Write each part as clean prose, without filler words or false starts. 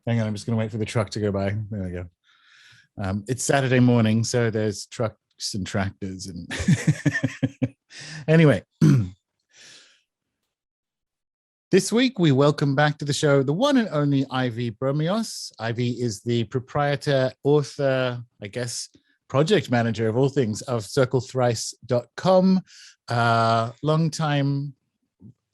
Hang on, I'm just going to wait for the truck to go by. There we go. It's Saturday morning, so there's trucks and tractors. And anyway, this week we welcome back to the show the one and only Ivy Bromius. Ivy is the proprietor, author, I guess, project manager of all things of circlethrice.com. Long-time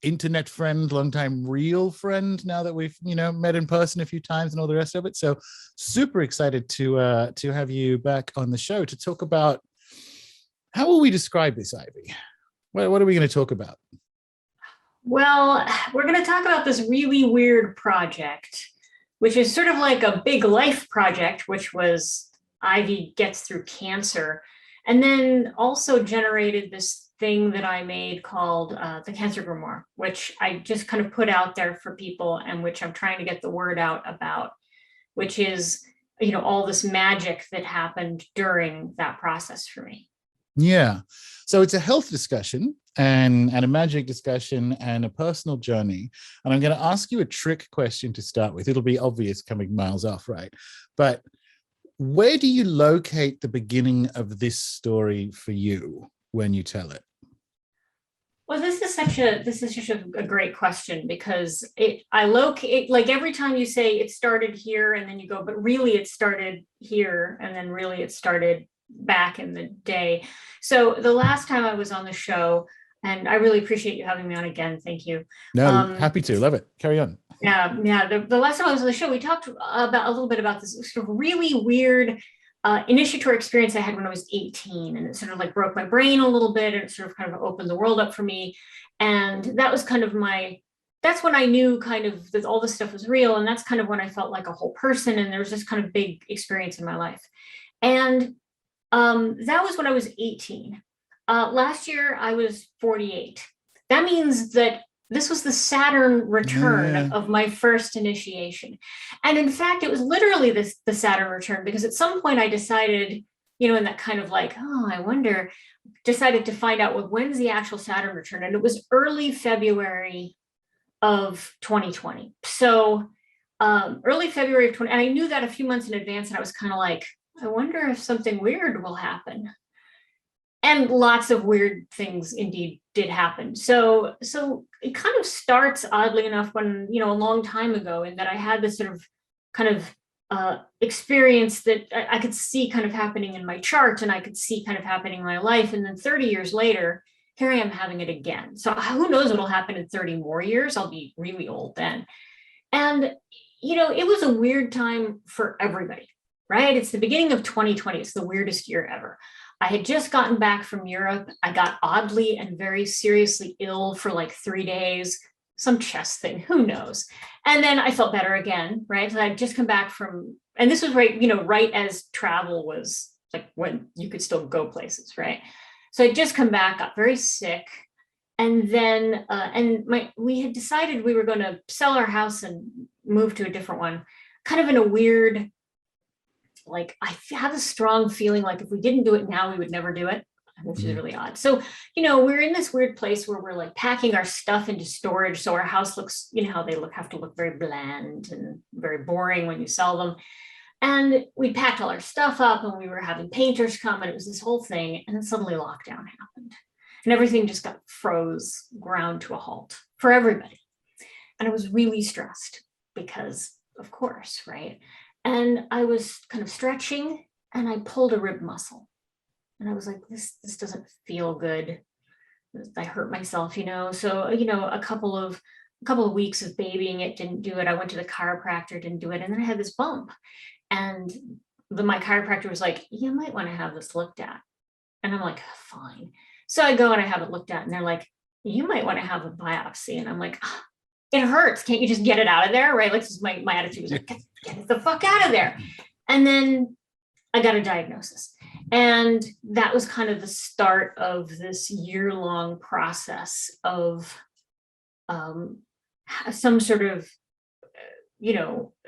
internet friend, long-time real friend, now that we've met in person a few times and all the rest of it. So super excited to have you back on the show to talk about, how will we describe this, Ivy? What are we going to talk about? Well, we're going to talk about this really weird project, which is sort of like a big life project, which was Ivy gets through cancer, and then also generated this thing that I made called the Cancer Grimoire, which I just kind of put out there for people and which I'm trying to get the word out about, which is, all this magic that happened during that process for me. Yeah. So it's a health discussion and a magic discussion and a personal journey. And I'm going to ask you a trick question to start with. It'll be obvious coming miles off, right? But where do you locate the beginning of this story for you when you tell it? Well, this is such a great question, because I locate, like, every time you say it started here and then you go, but really it started here and then really it started back in the day. So the last time I was on the show, and I really appreciate you having me on again. Thank you. No, happy to. Love it. Carry on. Yeah. The last time I was on the show, we talked about a little bit about this sort of really weird initiatory experience I had when I was 18, and it sort of like broke my brain a little bit, and it sort of kind of opened the world up for me. And that was kind of that's when I knew kind of that all this stuff was real. And that's kind of when I felt like a whole person. And there was this kind of big experience in my life. And that was when I was 18. Last year, I was 48. That means that this was the Saturn return of my first initiation. And in fact, it was literally the Saturn return, because at some point I decided, in that kind of like, decided to find out when's the actual Saturn return. And it was early February of 2020. So early February of 20, and I knew that a few months in advance, and I was kind of like, I wonder if something weird will happen. And lots of weird things indeed did happen. So it kind of starts, oddly enough, when, a long time ago, in that I had this sort of kind of experience that I could see kind of happening in my chart, and I could see kind of happening in my life. And then 30 years later, here I am having it again. So who knows what'll happen in 30 more years? I'll be really old then. And, it was a weird time for everybody, right? It's the beginning of 2020. It's the weirdest year ever. I had just gotten back from Europe. I got oddly and very seriously ill for like 3 days, some chest thing, who knows? And then I felt better again, right? So I'd just come back from, and this was right as travel was like when you could still go places, right? So I'd just come back, got very sick. And then, we had decided we were going to sell our house and move to a different one, kind of in a weird, like, I have a strong feeling like if we didn't do it now, we would never do it, which is really odd. So, we're in this weird place where we're like packing our stuff into storage. So our house looks, how they have to look very bland and very boring when you sell them. And we packed all our stuff up, and we were having painters come, and it was this whole thing. And then suddenly lockdown happened, and everything just got ground to a halt for everybody. And I was really stressed because, of course, right? And I was kind of stretching, and I pulled a rib muscle, and I was like, this doesn't feel good. I hurt myself, So, a couple of weeks of babying it didn't do it. I went to the chiropractor, didn't do it. And then I had this bump, and my chiropractor was like, you might want to have this looked at. And I'm like, fine. So I go and I have it looked at, and they're like, you might want to have a biopsy. And I'm like, it hurts. Can't you just get it out of there? Right? Like, this is my attitude was like, get it the fuck out of there. And then I got a diagnosis. And that was kind of the start of this year-long process of some sort of,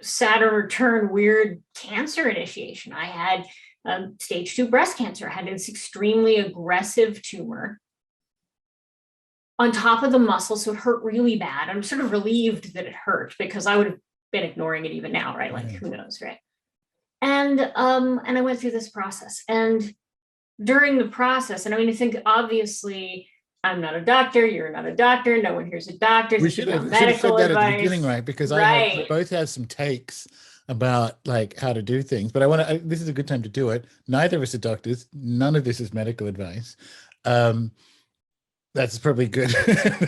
Saturn return weird cancer initiation. I had stage 2 breast cancer. I had this extremely aggressive tumor on top of the muscle. So it hurt really bad. I'm sort of relieved that it hurt, because I would have been ignoring it even now, right? Like, who knows, right? And I went through this process, and during the process, and I mean, I think obviously I'm not a doctor, you're not a doctor, no one here's a doctor. We should have said that at the beginning, right? Because we both have some takes about like how to do things, but this is a good time to do it. Neither of us are doctors. None of this is medical advice. That's probably good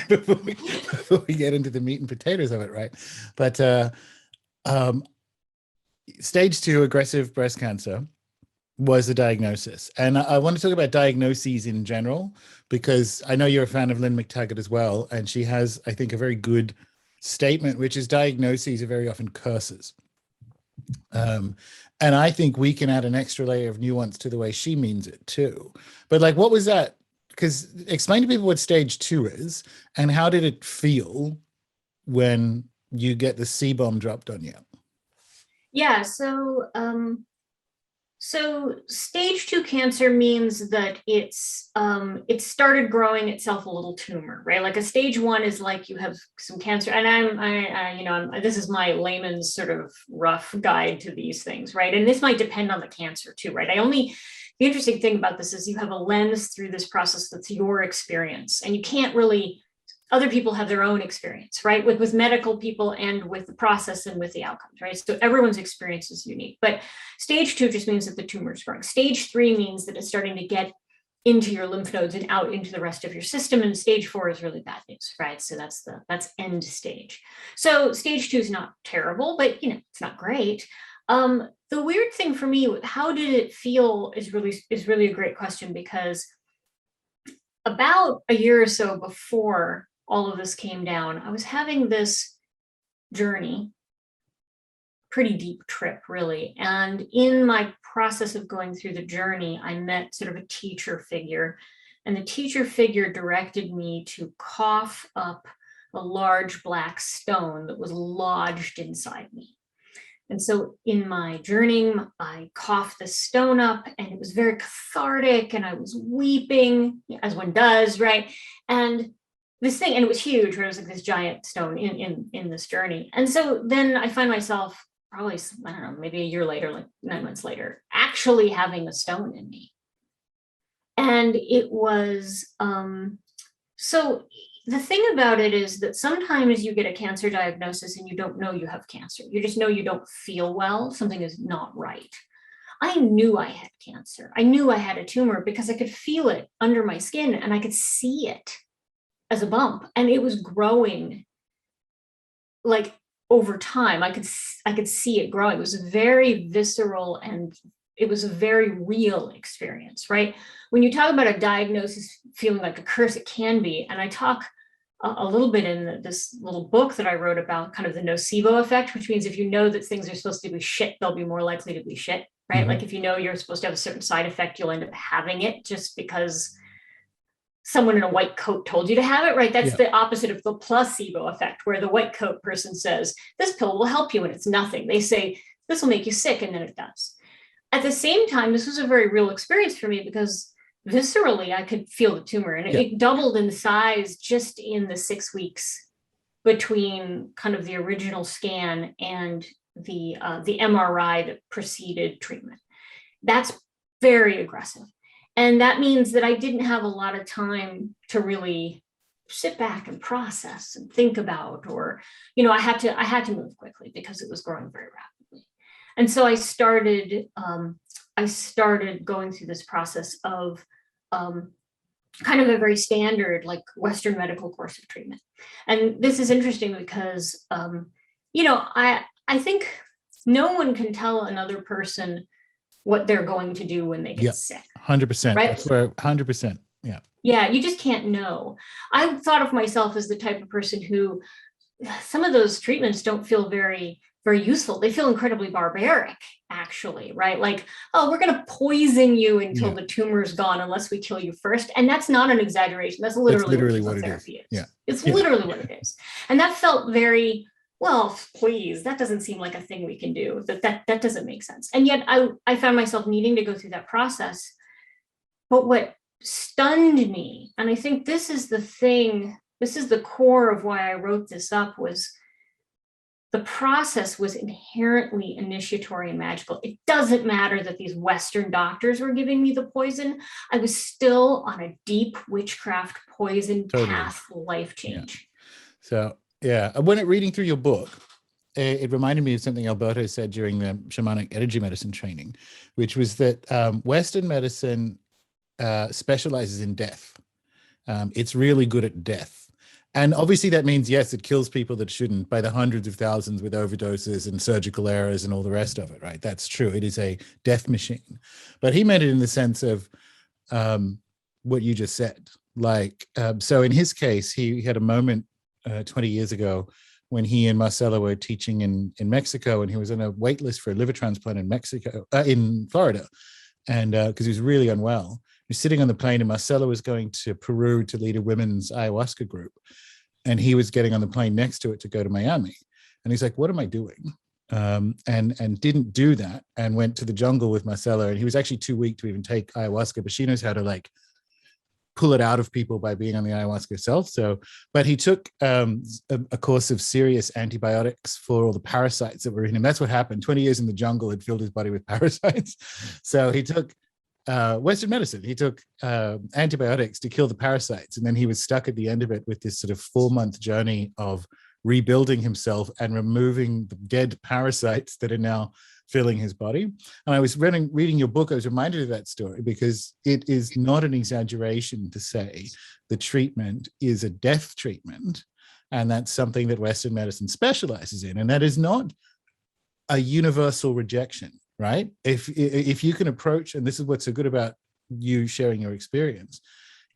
before we get into the meat and potatoes of it, right? But stage 2 aggressive breast cancer was the diagnosis. And I want to talk about diagnoses in general, because I know you're a fan of Lynn McTaggart as well. And she has, I think, a very good statement, which is diagnoses are very often curses. And I think we can add an extra layer of nuance to the way she means it too. But like, what was that? Because explain to people what stage 2 is, and how did it feel when you get the C-bomb dropped on you? Yeah, so stage 2 cancer means that it started growing itself a little tumor, right? Like a stage 1 is like you have some cancer, and this is my layman's sort of rough guide to these things, right? And this might depend on the cancer too, right? The interesting thing about this is you have a lens through this process that's your experience, and you can't really. Other people have their own experience, right? With medical people and with the process and with the outcomes, right? So everyone's experience is unique. But stage 2 just means that the tumor is growing. Stage 3 means that it's starting to get into your lymph nodes and out into the rest of your system. And stage 4 is really bad news, right? So that's end stage. So stage 2 is not terrible, but it's not great. The weird thing for me, how did it feel, is really a great question, because about a year or so before all of this came down, I was having this journey, pretty deep trip, really. And in my process of going through the journey, I met sort of a teacher figure, and the teacher figure directed me to cough up a large black stone that was lodged inside me. And so in my journeying, I coughed the stone up, and it was very cathartic, and I was weeping, as one does, right? And this thing, and it was huge, right? It was like this giant stone in this journey. And so then I find myself probably, I don't know, maybe a year later, like 9 months later, actually having a stone in me. And it was, so the thing about it is that sometimes you get a cancer diagnosis and you don't know you have cancer. You just know you don't feel well. Something is not right. I knew I had cancer. I knew I had a tumor because I could feel it under my skin, and I could see it as a bump, and it was growing like over time. I could see it growing. It was very visceral, and it was a very real experience, right? When you talk about a diagnosis feeling like a curse, it can be. And I talk a little bit in this little book that I wrote about kind of the nocebo effect, which means if you know that things are supposed to be shit, they'll be more likely to be shit, right? Mm-hmm. Like if you know you're supposed to have a certain side effect, you'll end up having it just because someone in a white coat told you to have it, right? That's the opposite of the placebo effect, where the white coat person says, this pill will help you, and it's nothing. They say, this will make you sick, and then it does. At the same time, this was a very real experience for me, because viscerally, I could feel the tumor, and it doubled in size just in the 6 weeks between kind of the original scan and the MRI that preceded treatment. That's very aggressive. And that means that I didn't have a lot of time to really sit back and process and think about, or, I had to move quickly because it was growing very rapidly. And so I started going through this process of kind of a very standard, like Western medical course of treatment. And this is interesting because, I think no one can tell another person what they're going to do when they get sick. 100%. Right? That's where 100%. Yeah. Yeah, you just can't know. I thought of myself as the type of person who, some of those treatments don't feel very, very useful. They feel incredibly barbaric, actually, right? Like, oh, we're going to poison you until the tumor's gone unless we kill you first. And that's not an exaggeration. That's literally what chemotherapy is. Yeah. It's literally what it is. And that felt very, well, please, that doesn't seem like a thing we can do. That doesn't make sense. And yet I found myself needing to go through that process. But what stunned me, and I think this is the thing, this is the core of why I wrote this up, was the process was inherently initiatory and magical. It doesn't matter that these Western doctors were giving me the poison. I was still on a deep witchcraft poison path, life change. Yeah. So, yeah, when reading through your book, it reminded me of something Alberto said during the shamanic energy medicine training, which was that Western medicine specializes in death. It's really good at death. And obviously that means, yes, it kills people that shouldn't by the hundreds of thousands with overdoses and surgical errors and all the rest of it, right? That's true. It is a death machine. But he meant it in the sense of what you just said. Like, so in his case, he had a moment 20 years ago when he and Marcelo were teaching in Mexico, and he was on a wait list for a liver transplant in Florida. And because he was really unwell. He was sitting on the plane, and Marcelo was going to Peru to lead a women's ayahuasca group. And he was getting on the plane next to it to go to Miami. And he's like, what am I doing? And didn't do that, and went to the jungle with Marcelo. And he was actually too weak to even take ayahuasca, but she knows how to like pull it out of people by being on the ayahuasca herself. So, but he took a course of serious antibiotics for all the parasites that were in him. That's what happened. 20 years in the jungle had filled his body with parasites. So he took Western medicine. He took antibiotics to kill the parasites. And then he was stuck at the end of it with this sort of 4-month journey of rebuilding himself and removing the dead parasites that are now filling his body. And I was reading your book, I was reminded of that story, because it is not an exaggeration to say the treatment is a death treatment. And that's something that Western medicine specializes in. And that is not a universal rejection, right? If you can approach, and this is what's so good about you sharing your experience,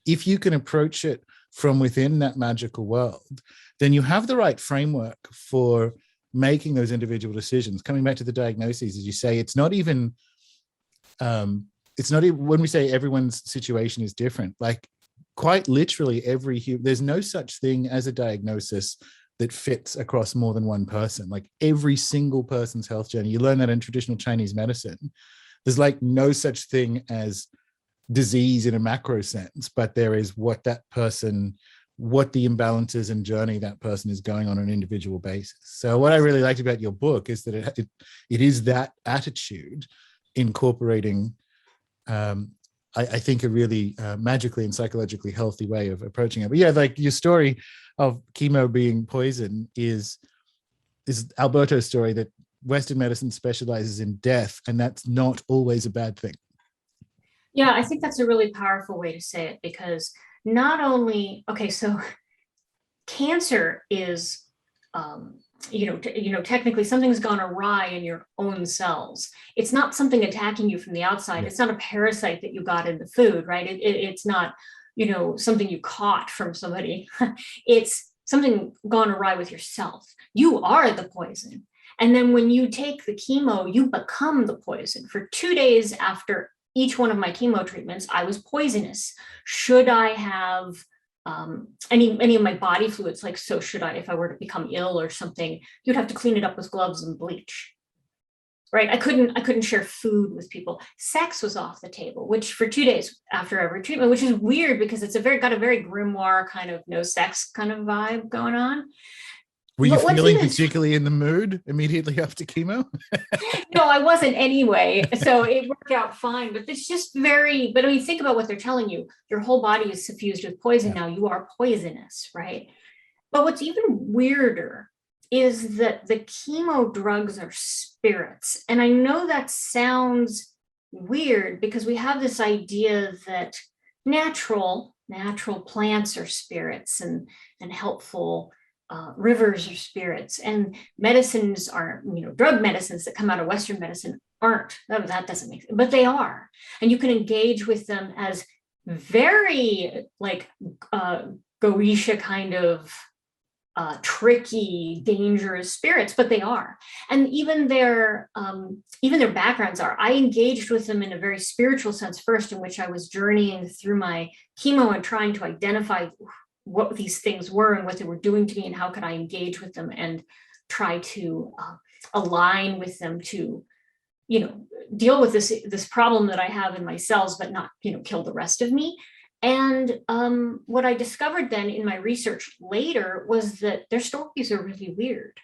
if you can approach it from within that magical world, then you have the right framework for making those individual decisions. Coming back to the diagnoses, as you say, it's not even when we say everyone's situation is different, like quite literally there's no such thing as a diagnosis that fits across more than one person. Like every single person's health journey, you learn that in traditional Chinese medicine. There's like no such thing as disease in a macro sense, but there is what the imbalances and journey that person is going on an individual basis. So what I really liked about your book is that it is that attitude incorporating, I think, a really magically and psychologically healthy way of approaching it. But yeah, like your story of chemo being poison is Alberto's story, that Western medicine specializes in death, and that's not always a bad thing. Yeah, I think that's a really powerful way to say it, because not only, so cancer is, technically something's gone awry in your own cells. It's not something attacking you from the outside. It's not a parasite that you got in the food, right? It's not, something you caught from somebody. It's something gone awry with yourself. You are the poison. And then when you take the chemo, you become the poison. For 2 days after each one of my chemo treatments, I was poisonous. Should I have any of my body fluids, should I, if I were to become ill or something, you'd have to clean it up with gloves and bleach, right? I couldn't share food with people. Sex was off the table, which for 2 days after every treatment, which is weird because it's got a very grimoire kind of no sex kind of vibe going on. Were you feeling particularly in the mood immediately after chemo? No, I wasn't anyway. So it worked out fine. But it's just but I mean, think about what they're telling you. Your whole body is suffused with poison. Now you are poisonous, right? But what's even weirder is that the chemo drugs are spirits. And I know that sounds weird because we have this idea that natural plants are spirits and helpful. Rivers are spirits, and medicines are, drug medicines that come out of Western medicine aren't. That doesn't make sense, but they are. And you can engage with them as very Goetia kind of tricky, dangerous spirits, but they are. And even their backgrounds are. I engaged with them in a very spiritual sense first, in which I was journeying through my chemo and trying to identify what these things were and what they were doing to me, and how could I engage with them and try to align with them to, deal with this problem that I have in my cells, but not, kill the rest of me. And what I discovered then in my research later was that their stories are really weird.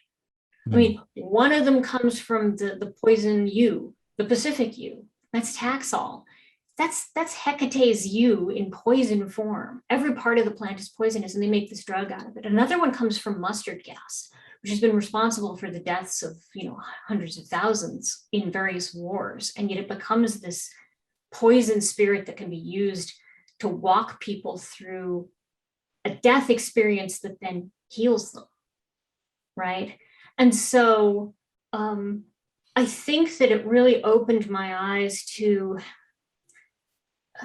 I mean, one of them comes from the poison yew, the Pacific yew. That's Taxol. That's Hecate's yew in poison form. Every part of the plant is poisonous, and they make this drug out of it. Another one comes from mustard gas, which has been responsible for the deaths of hundreds of thousands in various wars, and yet it becomes this poison spirit that can be used to walk people through a death experience that then heals them, right? And so I think that it really opened my eyes to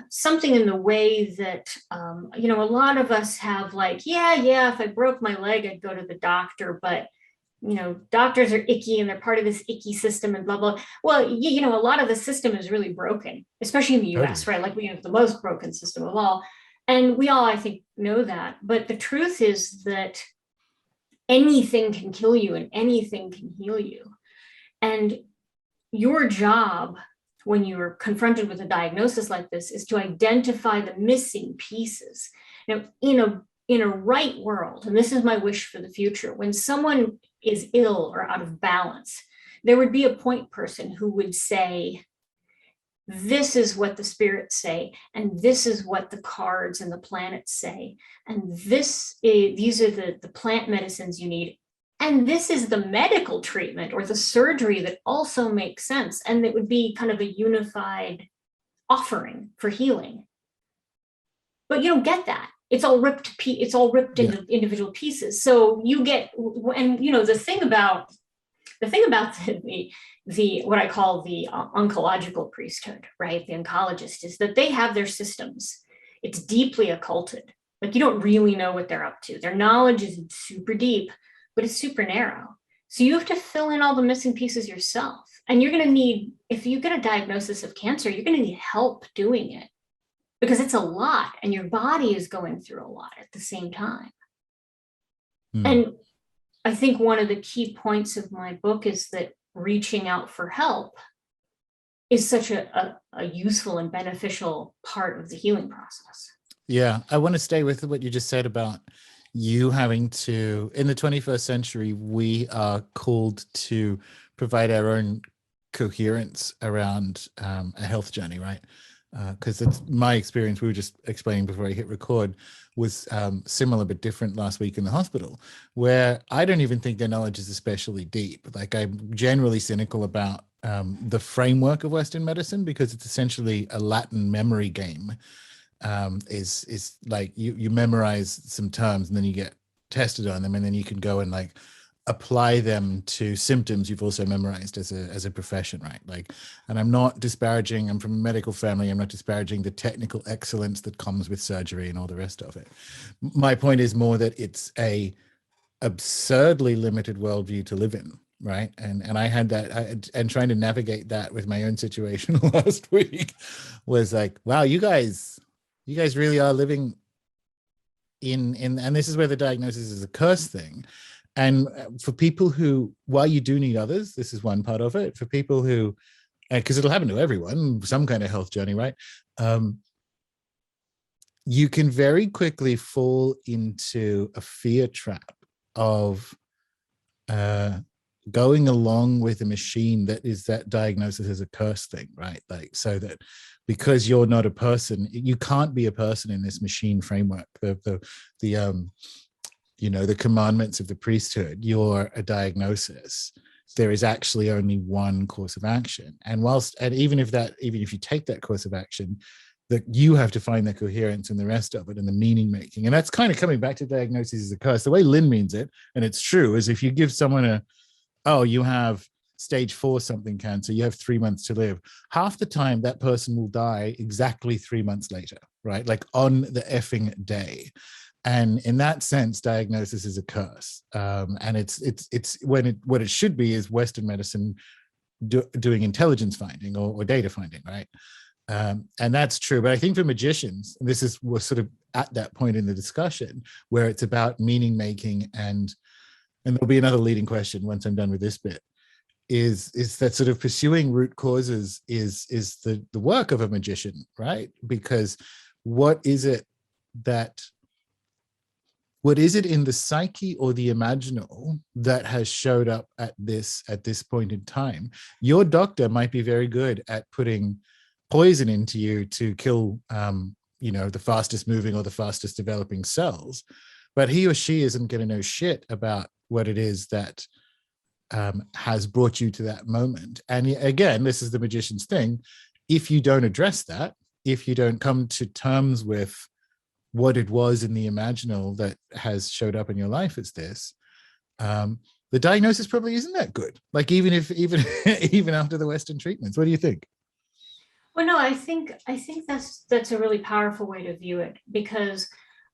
something in the way that, a lot of us have like, yeah, if I broke my leg, I'd go to the doctor, but, doctors are icky and they're part of this icky system and blah, blah. Well, a lot of the system is really broken, especially in the US, right? Like we have the most broken system of all. And we all, I think, know that. But the truth is that anything can kill you and anything can heal you. And your job when you're confronted with a diagnosis like this is to identify the missing pieces. Now, in a right world, and this is my wish for the future, when someone is ill or out of balance, there would be a point person who would say, this is what the spirits say, and this is what the cards and the planets say, and these are the plant medicines you need, and this is the medical treatment or the surgery that also makes sense, and it would be kind of a unified offering for healing. But you don't get that. It's all ripped. It's all ripped into individual pieces. So you get, and the thing about the what I call the oncological priesthood, right? The oncologist, is that they have their systems. It's deeply occulted. Like you don't really know what they're up to. Their knowledge is super deep, but it's super narrow. So you have to fill in all the missing pieces yourself. And you're going to need, if you get a diagnosis of cancer, you're going to need help doing it because it's a lot and your body is going through a lot at the same time. And I think one of the key points of my book is that reaching out for help is such a useful and beneficial part of the healing process. Yeah, I want to stay with what you just said about you having to, in the 21st century, we are called to provide our own coherence around a health journey, right? Because it's my experience, we were just explaining before I hit record, was similar but different last week in the hospital, where I don't even think their knowledge is especially deep. Like I'm generally cynical about the framework of Western medicine because it's essentially a Latin memory game. Is like you memorize some terms and then you get tested on them and then you can go and like apply them to symptoms you've also memorized as a profession, right? Like, and I'm not disparaging, I'm from a medical family, I'm not disparaging the technical excellence that comes with surgery and all the rest of it. My point is more that it's a absurdly limited worldview to live in, right? And I had that, and trying to navigate that with my own situation last week was like, wow, you guys really are living in, and this is where the diagnosis is a curse thing. And for people who, while you do need others, this is one part of it, for people who, because it'll happen to everyone, some kind of health journey, right? You can very quickly fall into a fear trap of going along with a machine that is that diagnosis as a curse thing, right? Like, so that because you're not a person, you can't be a person in this machine framework. The commandments of the priesthood, you're a diagnosis. There is actually only one course of action. And even if you take that course of action, that you have to find the coherence and the rest of it and the meaning making. And that's kind of coming back to diagnosis as a curse. The way Lynn means it, and it's true, is if you give someone you have stage 4 something cancer, you have 3 months to live. Half the time that person will die exactly 3 months later, right? Like on the effing day. And in that sense, diagnosis is a curse. And it's what it should be is Western medicine doing intelligence finding or data finding, right? And that's true. But I think for magicians, and we're sort of at that point in the discussion where it's about meaning making, and there'll be another leading question once I'm done with this bit, is that sort of pursuing root causes is the work of a magician, right? Because what is it that what is it in the psyche or the imaginal that has showed up at this point in time? Your doctor might be very good at putting poison into you to kill, the fastest moving or the fastest developing cells, but he or she isn't going to know shit about what it is that has brought you to that moment. And again, this is the magician's thing. If you don't address that, if you don't come to terms with what it was in the imaginal that has showed up in your life as this, the diagnosis probably isn't that good. Like even after the Western treatments. What do you think? Well, no, I think that's a really powerful way to view it, because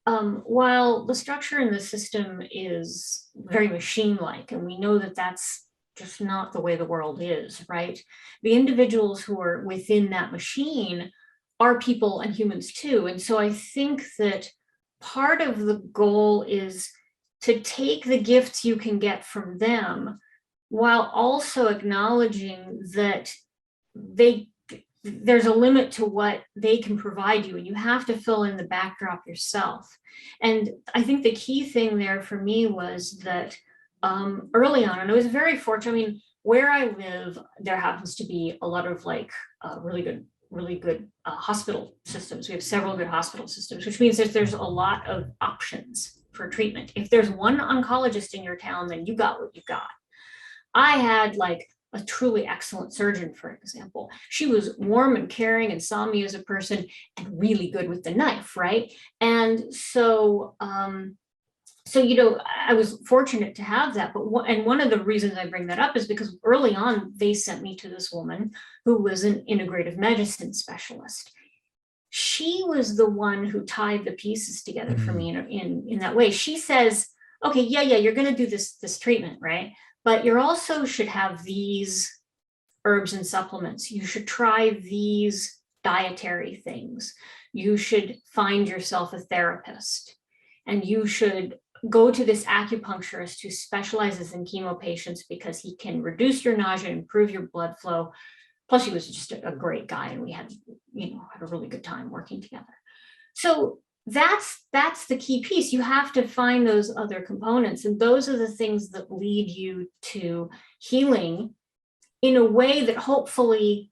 while the structure in the system is very machine-like, and we know that that's just not the way the world is, right? The individuals who are within that machine are people and humans too. And so I think that part of the goal is to take the gifts you can get from them while also acknowledging that there's a limit to what they can provide you, and you have to fill in the backdrop yourself. And I think the key thing there for me was that early on, and I was very fortunate. I mean, where I live, there happens to be a lot of really good hospital systems. We have several good hospital systems, which means that there's a lot of options for treatment. If there's one oncologist in your town, then you got what you got. I had a truly excellent surgeon, for example. She was warm and caring and saw me as a person and really good with the knife, right? And so, I was fortunate to have that. But one of the reasons I bring that up is because early on, they sent me to this woman who was an integrative medicine specialist. She was the one who tied the pieces together for me in that way. She says, okay, yeah, you're going to do this treatment, right? But you also should have these herbs and supplements. You should try these dietary things. You should find yourself a therapist, and you should go to this acupuncturist who specializes in chemo patients because he can reduce your nausea, improve your blood flow. Plus, he was just a great guy, and we had a really good time working together. So that's the key piece. You have to find those other components, and those are the things that lead you to healing in a way that hopefully,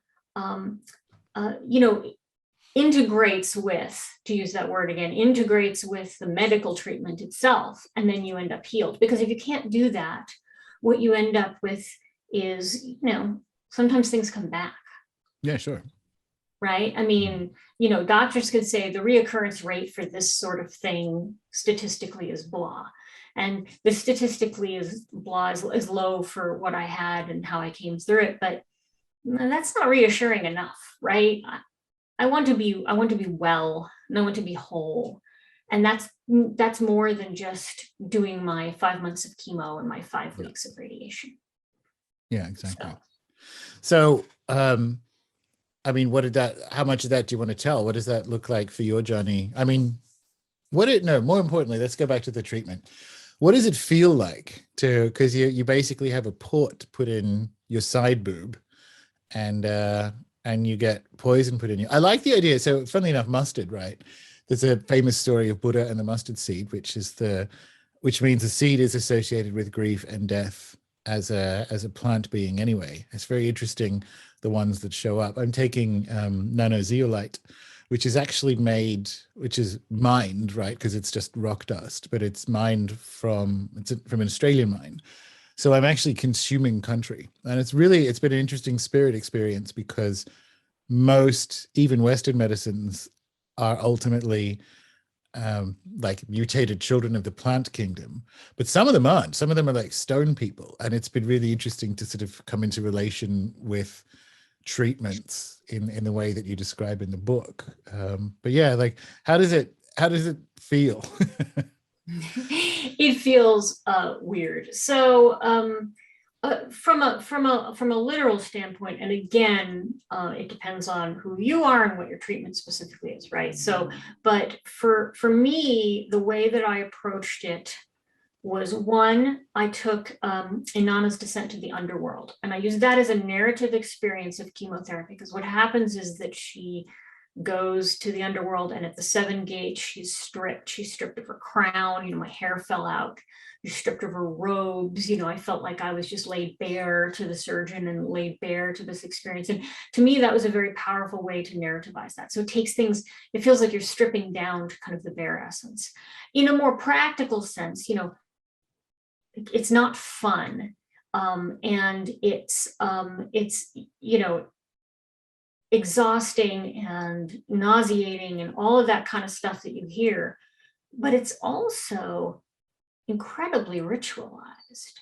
integrates with, to use that word again, integrates with the medical treatment itself, and then you end up healed. Because if you can't do that, what you end up with is, sometimes things come back. Yeah, sure. Right? I mean, doctors could say the reoccurrence rate for this sort of thing statistically is blah. And the statistically is blah is low for what I had and how I came through it. But that's not reassuring enough, right? I want to be well, and I want to be whole. And that's more than just doing my 5 months of chemo and my 5 weeks of radiation. Yeah, exactly. So I mean, how much of that do you want to tell? What does that look like for your journey? I mean, more importantly, let's go back to the treatment. What does it feel like because you basically have a port put in your side boob, and you get poison put in you. I like the idea. So funnily enough, mustard, right? There's a famous story of Buddha and the mustard seed, which means the seed is associated with grief and death as a plant being anyway. It's very interesting, the ones that show up. I'm taking nanozeolite, which is actually mined, right? Because it's just rock dust, but it's mined from an Australian mine. So I'm actually consuming country. And it's been an interesting spirit experience, because most, even Western medicines, are ultimately mutated children of the plant kingdom, but some of them aren't. Some of them are like stone people. And it's been really interesting to sort of come into relation with treatments in the way that you describe in the book. But yeah, how does it feel? It feels weird. So from a literal standpoint, and again, it depends on who you are and what your treatment specifically is, right? So, but for me, the way that I approached it was, one, I took Inanna's descent to the underworld, and I used that as a narrative experience of chemotherapy, because what happens is that she goes to the underworld, and at the 7 gates, she's stripped of her crown. My hair fell out. She's stripped of her robes. I felt like I was just laid bare to the surgeon and laid bare to this experience. And to me, that was a very powerful way to narrativize that. So it takes things, it feels like you're stripping down to kind of the bare essence. In a more practical sense, it's not fun. And it's exhausting and nauseating and all of that kind of stuff that you hear, but it's also incredibly ritualized.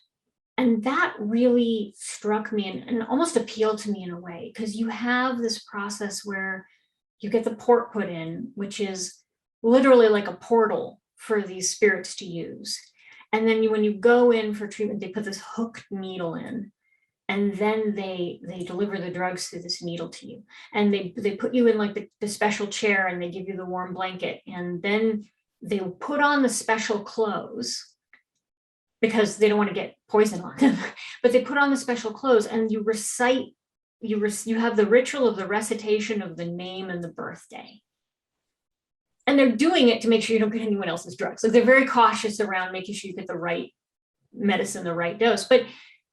And that really struck me and almost appealed to me in a way, because you have this process where you get the port put in, which is literally like a portal for these spirits to use. And then when you go in for treatment, they put this hooked needle in, and then they deliver the drugs through this needle to you. And they put you in like the special chair, and they give you the warm blanket. And then they put on the special clothes because they don't want to get poison on them. But they put on the special clothes, and you recite, you have the ritual of the recitation of the name and the birthday. And they're doing it to make sure you don't get anyone else's drugs. Like, they're very cautious around making sure you get the right medicine, the right dose. But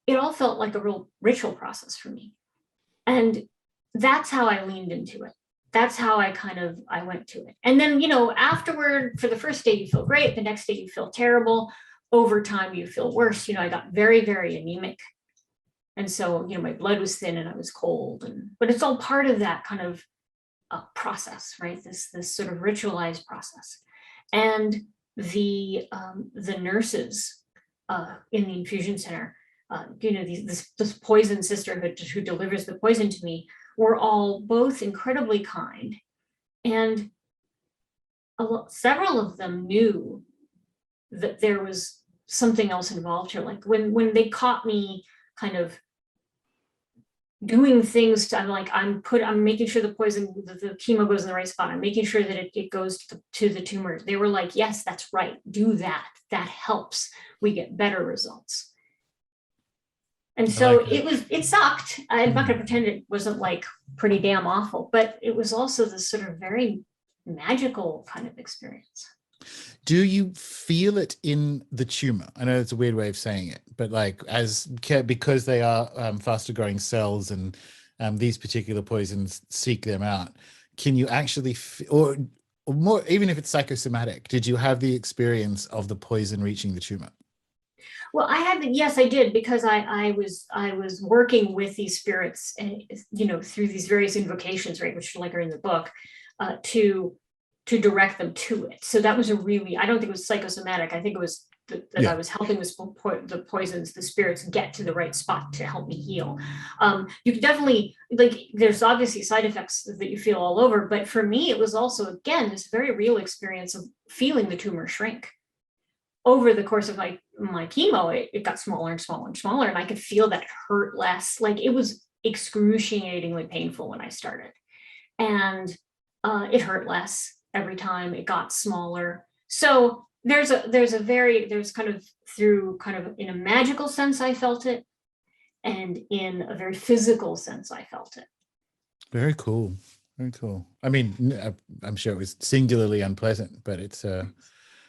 it all felt like a real ritual process for me. And that's how I leaned into it. That's how I went to it. And then, afterward, for the first day, you feel great. The next day, you feel terrible. Over time, you feel worse. I got very, very anemic. And so, my blood was thin and I was cold. But it's all part of that kind of process, right? This sort of ritualized process. And the nurses in the infusion center, this poison sister who delivers the poison to me, were all both incredibly kind, and several of them knew that there was something else involved here. Like when they caught me kind of doing things, I'm making sure the poison, the chemo goes in the right spot. I'm making sure that it goes to the tumor. They were like, yes, that's right. Do that. That helps. We get better results. And so it sucked. I'm not going to pretend it wasn't like pretty damn awful, but it was also this sort of very magical kind of experience. Do you feel it in the tumor? I know it's a weird way of saying it, but because they are faster growing cells, and these particular poisons seek them out, can you actually, or more, even if it's psychosomatic, did you have the experience of the poison reaching the tumor? Well, yes, I did, because I was working with these spirits, and through these various invocations, right, which are in the book, to direct them to it. So that was I don't think it was psychosomatic. I think it was that I was helping the poisons, the spirits, get to the right spot to help me heal. You could definitely, there's obviously side effects that you feel all over, but for me, it was also, again, this very real experience of feeling the tumor shrink. Over the course of my chemo, it got smaller and smaller and smaller, and I could feel that it hurt less. Like, it was excruciatingly painful when I started, and it hurt less every time. It got smaller. So there's kind of, through kind of in a magical sense, I felt it, and in a very physical sense, I felt it. Very cool. Very cool. I mean, I'm sure it was singularly unpleasant, but it's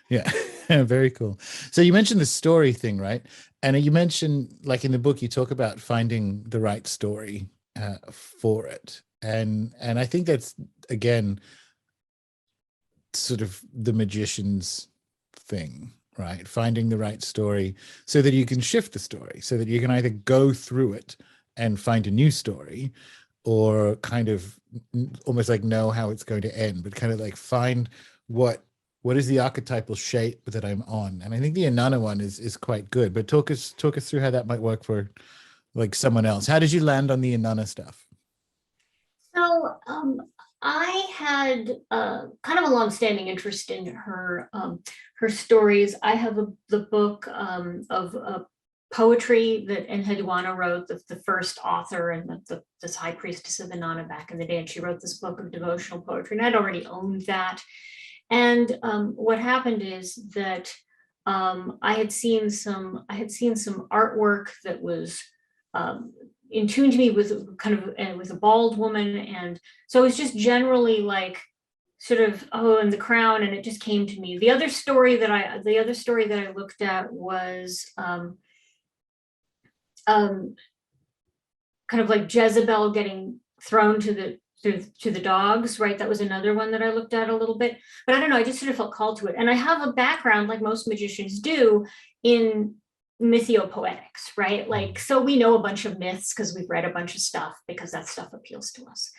yeah. Very cool. So you mentioned the story thing, right? And you mentioned, like, in the book, you talk about finding the right story for it. And I think that's, again, sort of the magician's thing, right? Finding the right story so that you can shift the story, so that you can either go through it and find a new story, or kind of almost like know how it's going to end, but kind of like find what is the archetypal shape that I'm on. And I think the Inanna one is quite good, but talk us through how that might work for like someone else. How did you land on the Inanna stuff? So I had kind of a long-standing interest in her stories. I have the book of poetry that Enheduanna wrote, the first author, and this high priestess of Inanna back in the day, and she wrote this book of devotional poetry, and I'd already owned that. And what happened is that I had seen some artwork that was in tune to me with kind of with a bald woman. And so it was just generally like sort of, and the crown, and it just came to me. The other story that I looked at was kind of like Jezebel getting thrown to the dogs, right? That was another one that I looked at a little bit, but I don't know, I just sort of felt called to it. And I have a background, like most magicians do, in mythiopoetics, right? Like, so we know a bunch of myths because we've read a bunch of stuff, because that stuff appeals to us.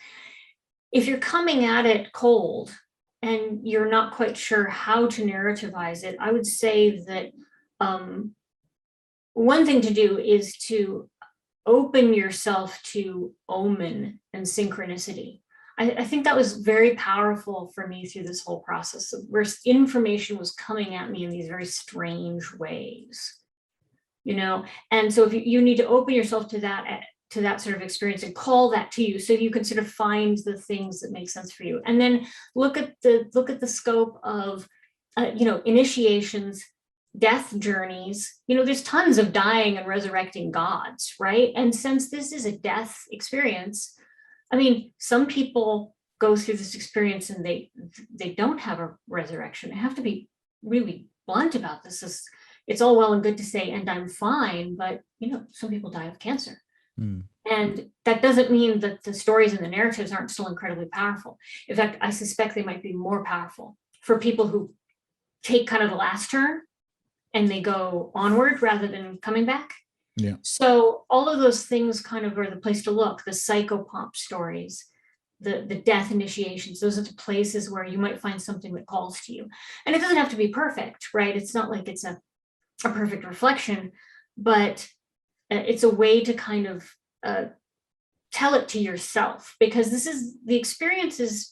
If you're coming at it cold and you're not quite sure how to narrativize it, I would say that one thing to do is to open yourself to omen and synchronicity. I think that was very powerful for me through this whole process, where information was coming at me in these very strange ways, you know? And so if you need to open yourself to that sort of experience and call that to you, so you can sort of find the things that make sense for you. And then look at the scope of, initiations, death journeys. There's tons of dying and resurrecting gods, right? And since this is a death experience, I mean, some people go through this experience and they don't have a resurrection. I have to be really blunt about this. It's all well and good to say, and I'm fine, but some people die of cancer. And that doesn't mean that the stories and the narratives aren't still incredibly powerful. In fact, I suspect they might be more powerful for people who take kind of the last turn and they go onward rather than coming back. Yeah. So all of those things kind of are the place to look. The psychopomp stories, the death initiations, those are the places where you might find something that calls to you. And it doesn't have to be perfect, right? It's not like it's a perfect reflection, but it's a way to kind of tell it to yourself, because the experience is,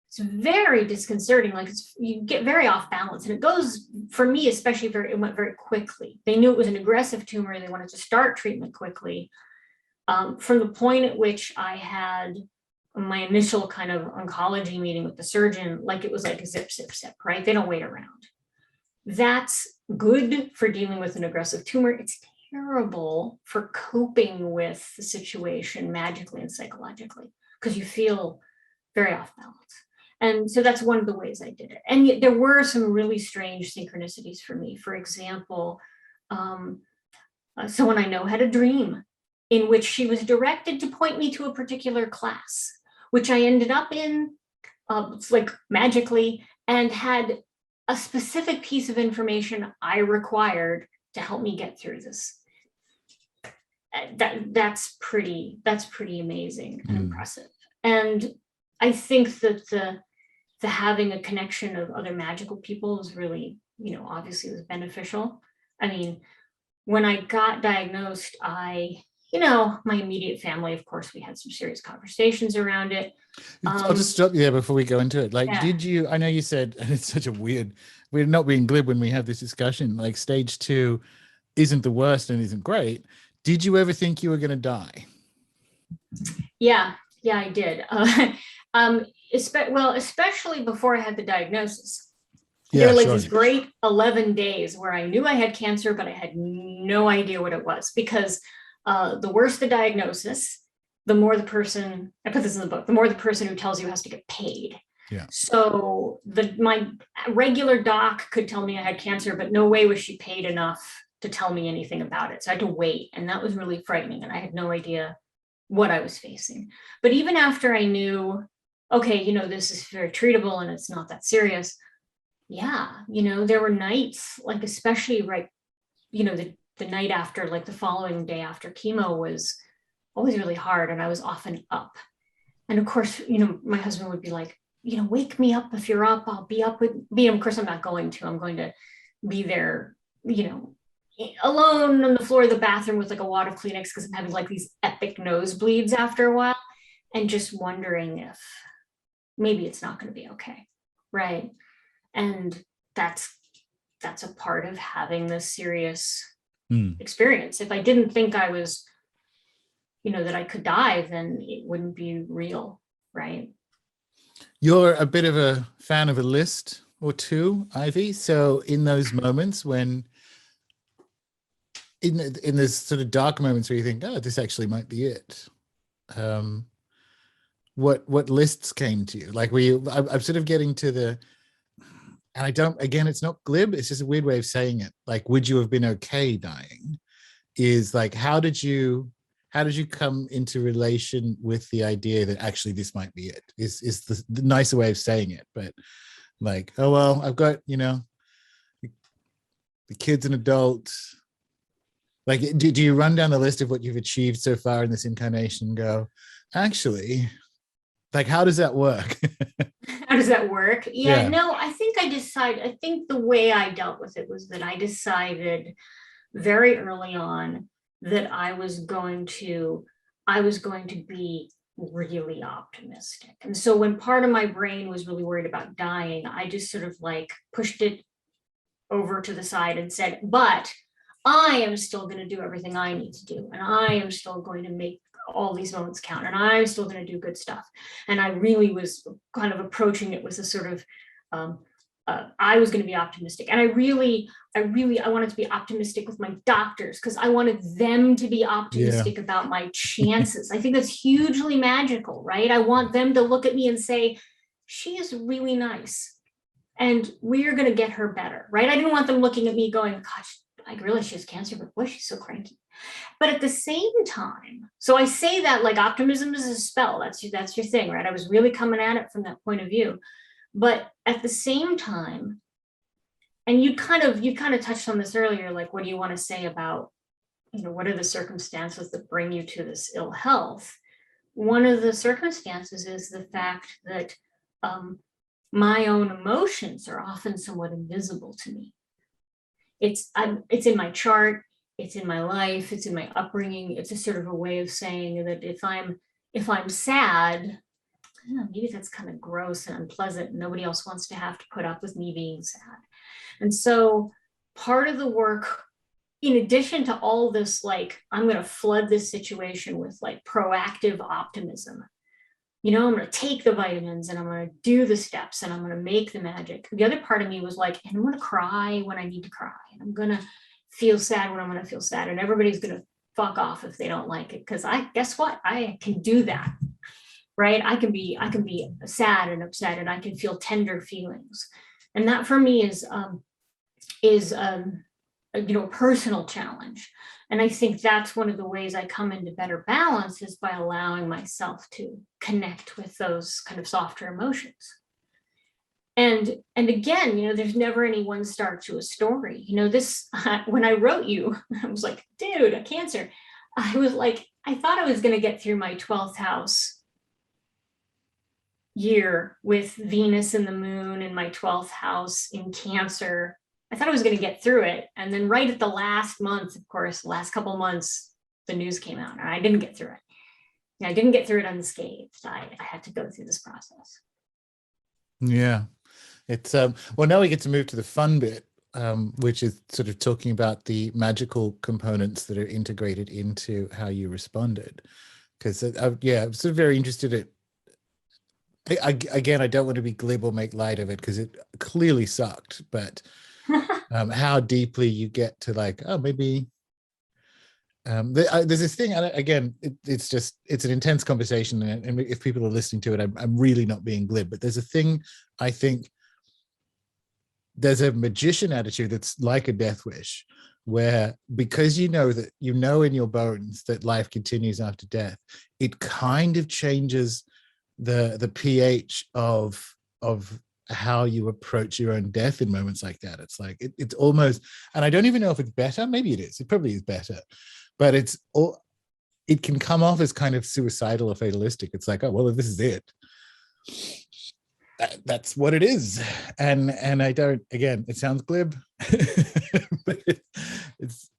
it's very disconcerting. Like you get very off balance, and it goes, for me especially, it went very quickly. They knew it was an aggressive tumor and they wanted to start treatment quickly. From the point at which I had my initial kind of oncology meeting with the surgeon, like it was like a zip, right? They don't wait around. That's good for dealing with an aggressive tumor. It's terrible for coping with the situation magically and psychologically, because you feel very off balance. And so that's one of the ways I did it. And yet there were some really strange synchronicities for me. For example, someone I know had a dream in which she was directed to point me to a particular class, which I ended up in, like magically, and had a specific piece of information I required to help me get through this. That's pretty amazing and impressive. And I think that the having a connection of other magical people is really, obviously was beneficial. I mean, when I got diagnosed, my immediate family, of course, we had some serious conversations around it. I'll just stop you there before we go into it. Like, Did you, I know you said, and it's such a we're not being glib when we have this discussion, like stage 2 isn't the worst and isn't great. Did you ever think you were going to die? Yeah, I did. Especially before I had the diagnosis. There were like these great 11 days where I knew I had cancer, but I had no idea what it was, because the worse the diagnosis, the more the person, I put this in the book, the more the person who tells you has to get paid. Yeah. So my regular doc could tell me I had cancer, but no way was she paid enough to tell me anything about it. So I had to wait. And that was really frightening. And I had no idea what I was facing. But even after I knew, okay, this is very treatable and it's not that serious. Yeah. There were nights, like, especially right, the night after, like the following day after chemo was always really hard. And I was often up. And of course, my husband would be like, wake me up if you're up, I'll be up with me. Of course, I'm not going to, I'm going to be there, alone on the floor of the bathroom with like a wad of Kleenex, because I'm having like these epic nosebleeds after a while, and just wondering if maybe it's not going to be okay. Right. And that's a part of having this serious experience. If I didn't think I was, that I could die, then it wouldn't be real. Right. You're a bit of a fan of a list or two, Ivy. So in those moments when in this sort of dark moments where you think, oh, this actually might be it. What lists came to you? Like, were you? I'm sort of getting to the, and I don't. Again, it's not glib. It's just a weird way of saying it. Like, would you have been okay dying? Is like, how did you come into relation with the idea that actually this might be it? Is the nicer way of saying it, but like, oh well, I've got, the kid's an adult. Like, do you run down the list of what you've achieved so far in this incarnation and go, actually, like, how does that work? How does that work? Yeah. No, I think the way I dealt with it was that I decided very early on that I was going to be really optimistic. And so when part of my brain was really worried about dying, I just sort of like pushed it over to the side and said, but I am still going to do everything I need to do. And I am still going to make all these moments count. And I'm still going to do good stuff. And I really was kind of approaching it with a sort of, I was going to be optimistic. And I wanted to be optimistic with my doctors because I wanted them to be optimistic about my chances. I think that's hugely magical, right? I want them to look at me and say, she is really nice and we're going to get her better, right? I didn't want them looking at me going, gosh, I realize she has cancer, but boy, she's so cranky. But at the same time, so I say that like optimism is a spell. That's your thing, right? I was really coming at it from that point of view. But at the same time, and you kind of touched on this earlier, like, what do you want to say about, what are the circumstances that bring you to this ill health? One of the circumstances is the fact that my own emotions are often somewhat invisible to me. It's in my chart, it's in my life, it's in my upbringing. It's a sort of a way of saying that if I'm sad, maybe that's kind of gross and unpleasant. Nobody else wants to have to put up with me being sad. And so part of the work, in addition to all this, like, I'm going to flood this situation with like proactive optimism. I'm going to take the vitamins and I'm going to do the steps and I'm going to make the magic. The other part of me was like, and I'm going to cry when I need to cry. And I'm going to feel sad when I'm going to feel sad. And everybody's going to fuck off if they don't like it. Because guess what? I can do that. Right? I can be sad and upset and I can feel tender feelings. And that for me is a personal challenge. And I think that's one of the ways I come into better balance is by allowing myself to connect with those kind of softer emotions. And again, there's never any one start to a story. This, when I wrote you, I was like, dude, a Cancer. I was like, I thought I was going to get through my 12th house year with Venus and the moon in my 12th house in Cancer. I thought I was going to get through it. And then right at the last month, of course, last couple of months, the news came out and I didn't get through it. I didn't get through it unscathed. I had to go through this process. Yeah. It's well, now we get to move to the fun bit, which is sort of talking about the magical components that are integrated into how you responded. Because I'm sort of very interested in, again, I don't want to be glib or make light of it because it clearly sucked, but how deeply you get to like, oh, maybe there's this thing, and again, it's an intense conversation, and if people are listening to it, I'm really not being glib, but there's a thing, I think there's a magician attitude that's like a death wish, where because that in your bones that life continues after death, it kind of changes the pH of how you approach your own death in moments like that. It's like it's almost, and I don't even know if it's better. Maybe it is. It probably is better, but it can come off as kind of suicidal or fatalistic. It's like, oh well, if this is it, that's what it is. And I don't. Again, it sounds glib, but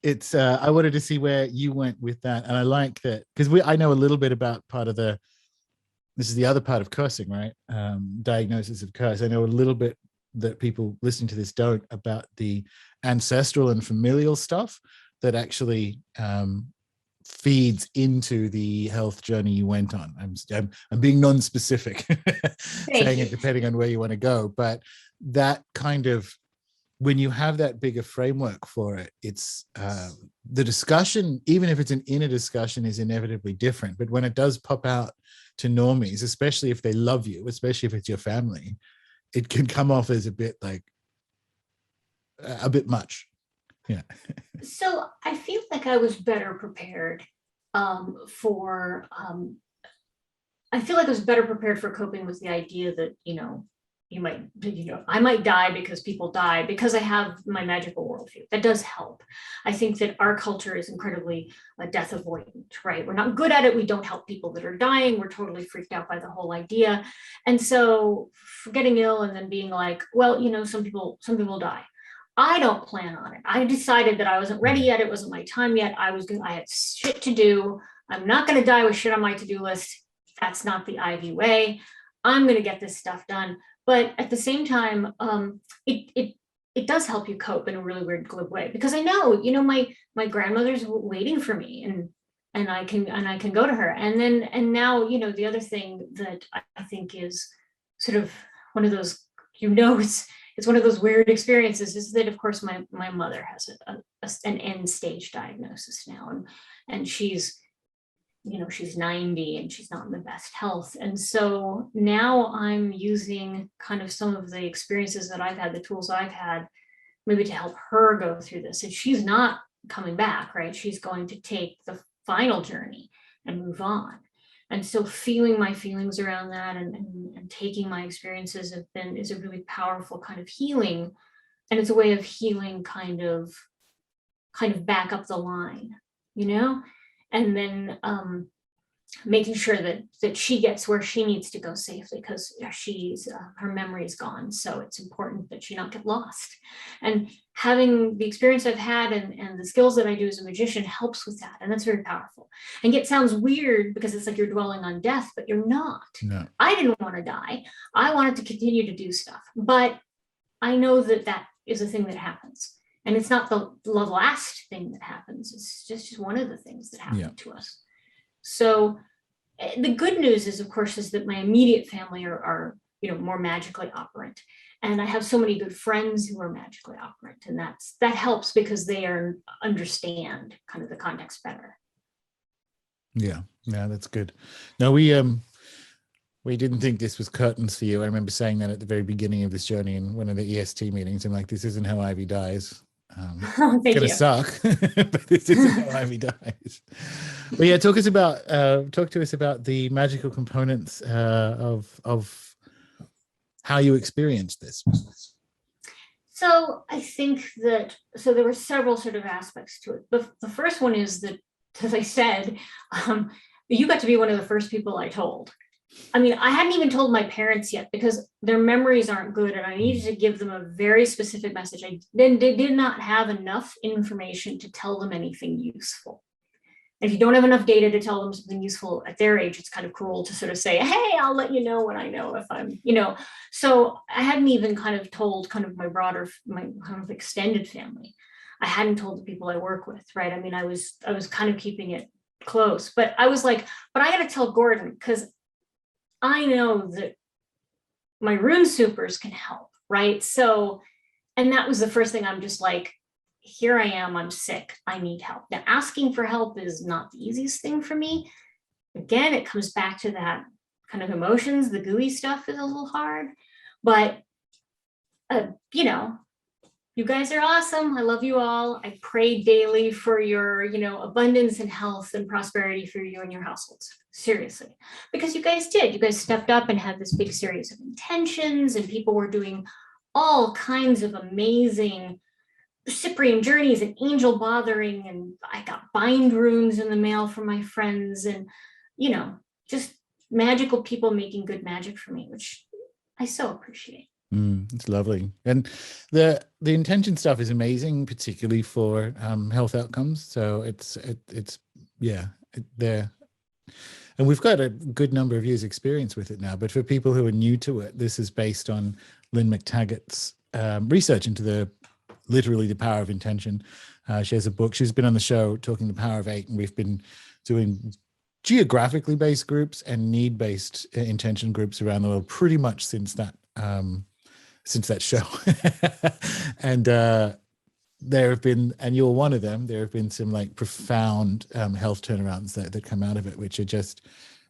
it's. I wanted to see where you went with that, and I like that because I know a little bit about part of the. This is the other part of cursing, right? Diagnosis of curse. I know a little bit that people listening to this don't about the ancestral and familial stuff that actually feeds into the health journey you went on. I'm being non-specific, saying it depending on where you want to go, but that kind of when you have that bigger framework for it, it's the discussion, even if it's an inner discussion, is inevitably different. But when it does pop out to normies, especially if they love you, especially if it's your family, it can come off as a bit like a bit much. Yeah. So I feel like I was better prepared for coping with the idea that, I might die because people die, because I have my magical worldview. That does help. I think that our culture is incredibly death avoidant, right? We're not good at it. We don't help people that are dying. We're totally freaked out by the whole idea. And so for getting ill and then being like, well, some people die. I don't plan on it. I decided that I wasn't ready yet. It wasn't my time yet. I had shit to do. I'm not going to die with shit on my to-do list. That's not the Ivy way. I'm going to get this stuff done. But at the same time, it does help you cope in a really weird, glib way, because I know, my grandmother's waiting for me, and I can go to her. And now, the other thing that I think is sort of one of those, it's one of those weird experiences, is that, of course, my mother has an end stage diagnosis now, and she's 90 and she's not in the best health. And so now I'm using kind of some of the experiences that I've had, the tools I've had, maybe to help her go through this. And she's not coming back, right? She's going to take the final journey and move on. And so feeling my feelings around that and taking my experiences is a really powerful kind of healing. And it's a way of healing kind of back up the line, and then making sure that she gets where she needs to go safely, because her memory is gone. So it's important that she not get lost. And having the experience I've had and the skills that I do as a magician helps with that. And that's very powerful. And it sounds weird because it's like you're dwelling on death, but you're not. No. I didn't want to die. I wanted to continue to do stuff. But I know that is a thing that happens. And it's not the last thing that happens. It's just one of the things that happen to us. So the good news is, of course, is that my immediate family are more magically operant. And I have so many good friends who are magically operant. And that helps because they understand kind of the context better. Yeah, that's good. No, we didn't think this was curtains for you. I remember saying that at the very beginning of this journey in one of the EST meetings. I'm like, this isn't how Ivy dies. It's gonna suck, but this isn't how Ivy dies. But yeah, talk to us about the magical components of how you experienced this. So I think that there were several sort of aspects to it. The first one is that, as I said, you got to be one of the first people I told. I mean, I hadn't even told my parents yet because their memories aren't good, and I needed to give them a very specific message. They did not have enough information to tell them anything useful. And if you don't have enough data to tell them something useful at their age, it's kind of cruel to sort of say, hey, I'll let you know when I know if I'm, So I hadn't even kind of told kind of my kind of extended family. I hadn't told the people I work with, right? I mean, I was kind of keeping it close, but I was like, but I got to tell Gordon, because I know that my rune supers can help, right? So, and that was the first thing. I'm just like, here I am, I'm sick, I need help. Now, asking for help is not the easiest thing for me. Again, it comes back to that kind of emotions, the gooey stuff is a little hard, but, you guys are awesome. I love you all. I pray daily for your, abundance and health and prosperity for you and your households. Seriously, because you guys did. You guys stepped up and had this big series of intentions, and people were doing all kinds of amazing Cyprian journeys and angel bothering. And I got bind runes in the mail from my friends, and, just magical people making good magic for me, which I so appreciate. It's lovely. And the intention stuff is amazing, particularly for health outcomes. So it's there. And we've got a good number of years experience with it now, but for people who are new to it, this is based on Lynn McTaggart's research into literally the power of intention. She has a book. She's been on the show talking the power of 8, and we've been doing geographically based groups and need-based intention groups around the world pretty much since that since that show. And there have been, and you're one of them, there have been some like profound health turnarounds that come out of it, which are just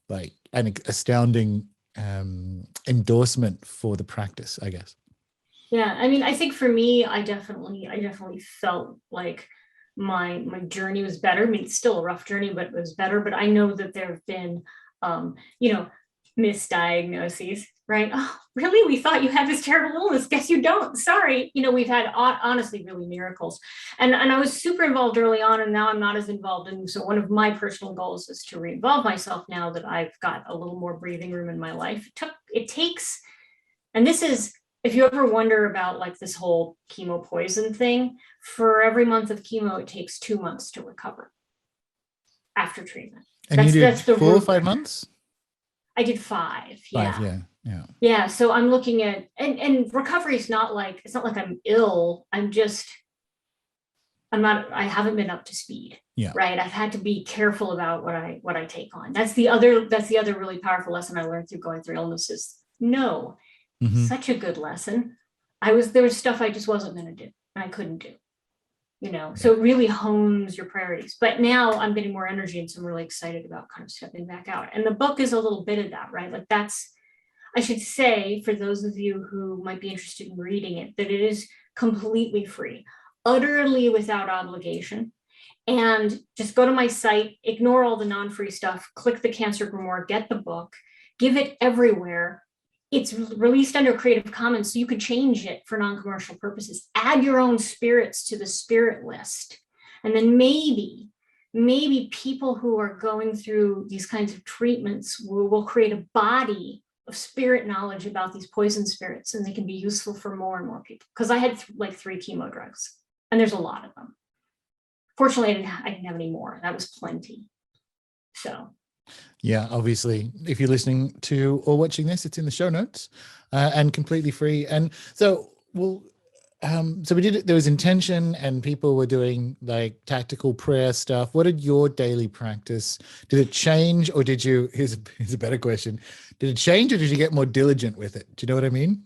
like an astounding endorsement for the practice, I guess. Yeah, I mean, I think for me, I definitely felt like my journey was better. I mean, it's still a rough journey, but it was better. But I know that there have been, you know, misdiagnoses, right? Oh, really? We thought you had this terrible illness. Guess you don't. Sorry. You know, we've had honestly really miracles. And I was super involved early on, and now I'm not as involved. And so one of my personal goals is to re-involve myself now that I've got a little more breathing room in my life. It takes, and this is, if you ever wonder about like this whole chemo poison thing, for every month of chemo, it takes 2 months to recover after treatment. And you did 4 or 5 months? I did 5. 5, yeah. Yeah. So I'm looking at, and recovery is not like, it's not like I'm ill. I haven't been up to speed. Yeah. Right. I've had to be careful about what I take on. That's the other really powerful lesson I learned through going through illnesses. No. Such a good lesson. There was stuff I just wasn't going to do and I couldn't do, you know, so it really hones your priorities. But now I'm getting more energy, and so I'm really excited about kind of stepping back out. And the book is a little bit of that, right? Like I should say, for those of you who might be interested in reading it, that it is completely free, utterly without obligation. And just go to my site, ignore all the non-free stuff, click the Cancer Grimoire, get the book, give it everywhere. It's released under Creative Commons, so you could change it for non-commercial purposes. Add your own spirits to the spirit list. And then maybe people who are going through these kinds of treatments will create a body of spirit knowledge about these poison spirits, and they can be useful for more and more people. Because I had like 3 chemo drugs, and there's a lot of them. Fortunately, I didn't have any more. That was plenty. So. Yeah, obviously, if you're listening to or watching this, it's in the show notes and completely free. And so, so we did it. There was intention, and people were doing like tactical prayer stuff. What did your daily practice? Did it change, or did you? Here's a better question: did it change, or did you get more diligent with it? Do you know what I mean?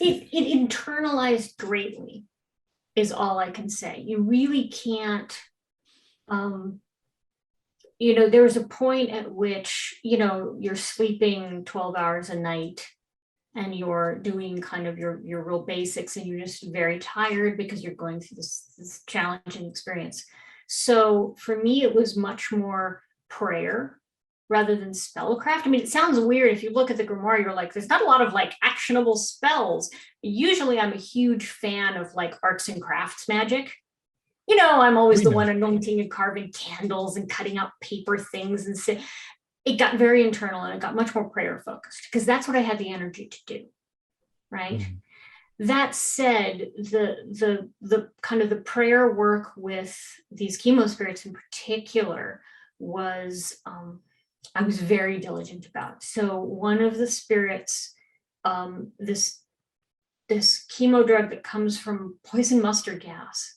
It internalized greatly, is all I can say. You really can't. You know, there was a point at which, you know, you're sleeping 12 hours a night and you're doing kind of your real basics, and you're just very tired because you're going through this challenging experience. So for me, it was much more prayer rather than spellcraft. I mean, it sounds weird. If you look at the grimoire, you're like, there's not a lot of like actionable spells. Usually I'm a huge fan of like arts and crafts magic. You know, I'm always the one anointing and carving candles and cutting out paper things. And it got very internal, and it got much more prayer focused, because that's what I had the energy to do. Right. That said, the kind of the prayer work with these chemo spirits in particular was, I was very diligent about. So one of the spirits, this chemo drug that comes from poison mustard gas,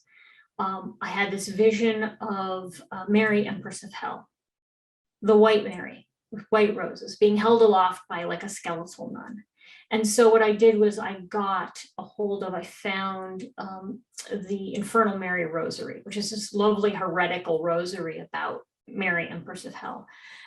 I had this vision of Mary, Empress of Hell, the White Mary with white roses being held aloft by like a skeletal nun. And so what I did was I found the Infernal Mary Rosary, which is this lovely heretical rosary about Mary, Empress of Hell.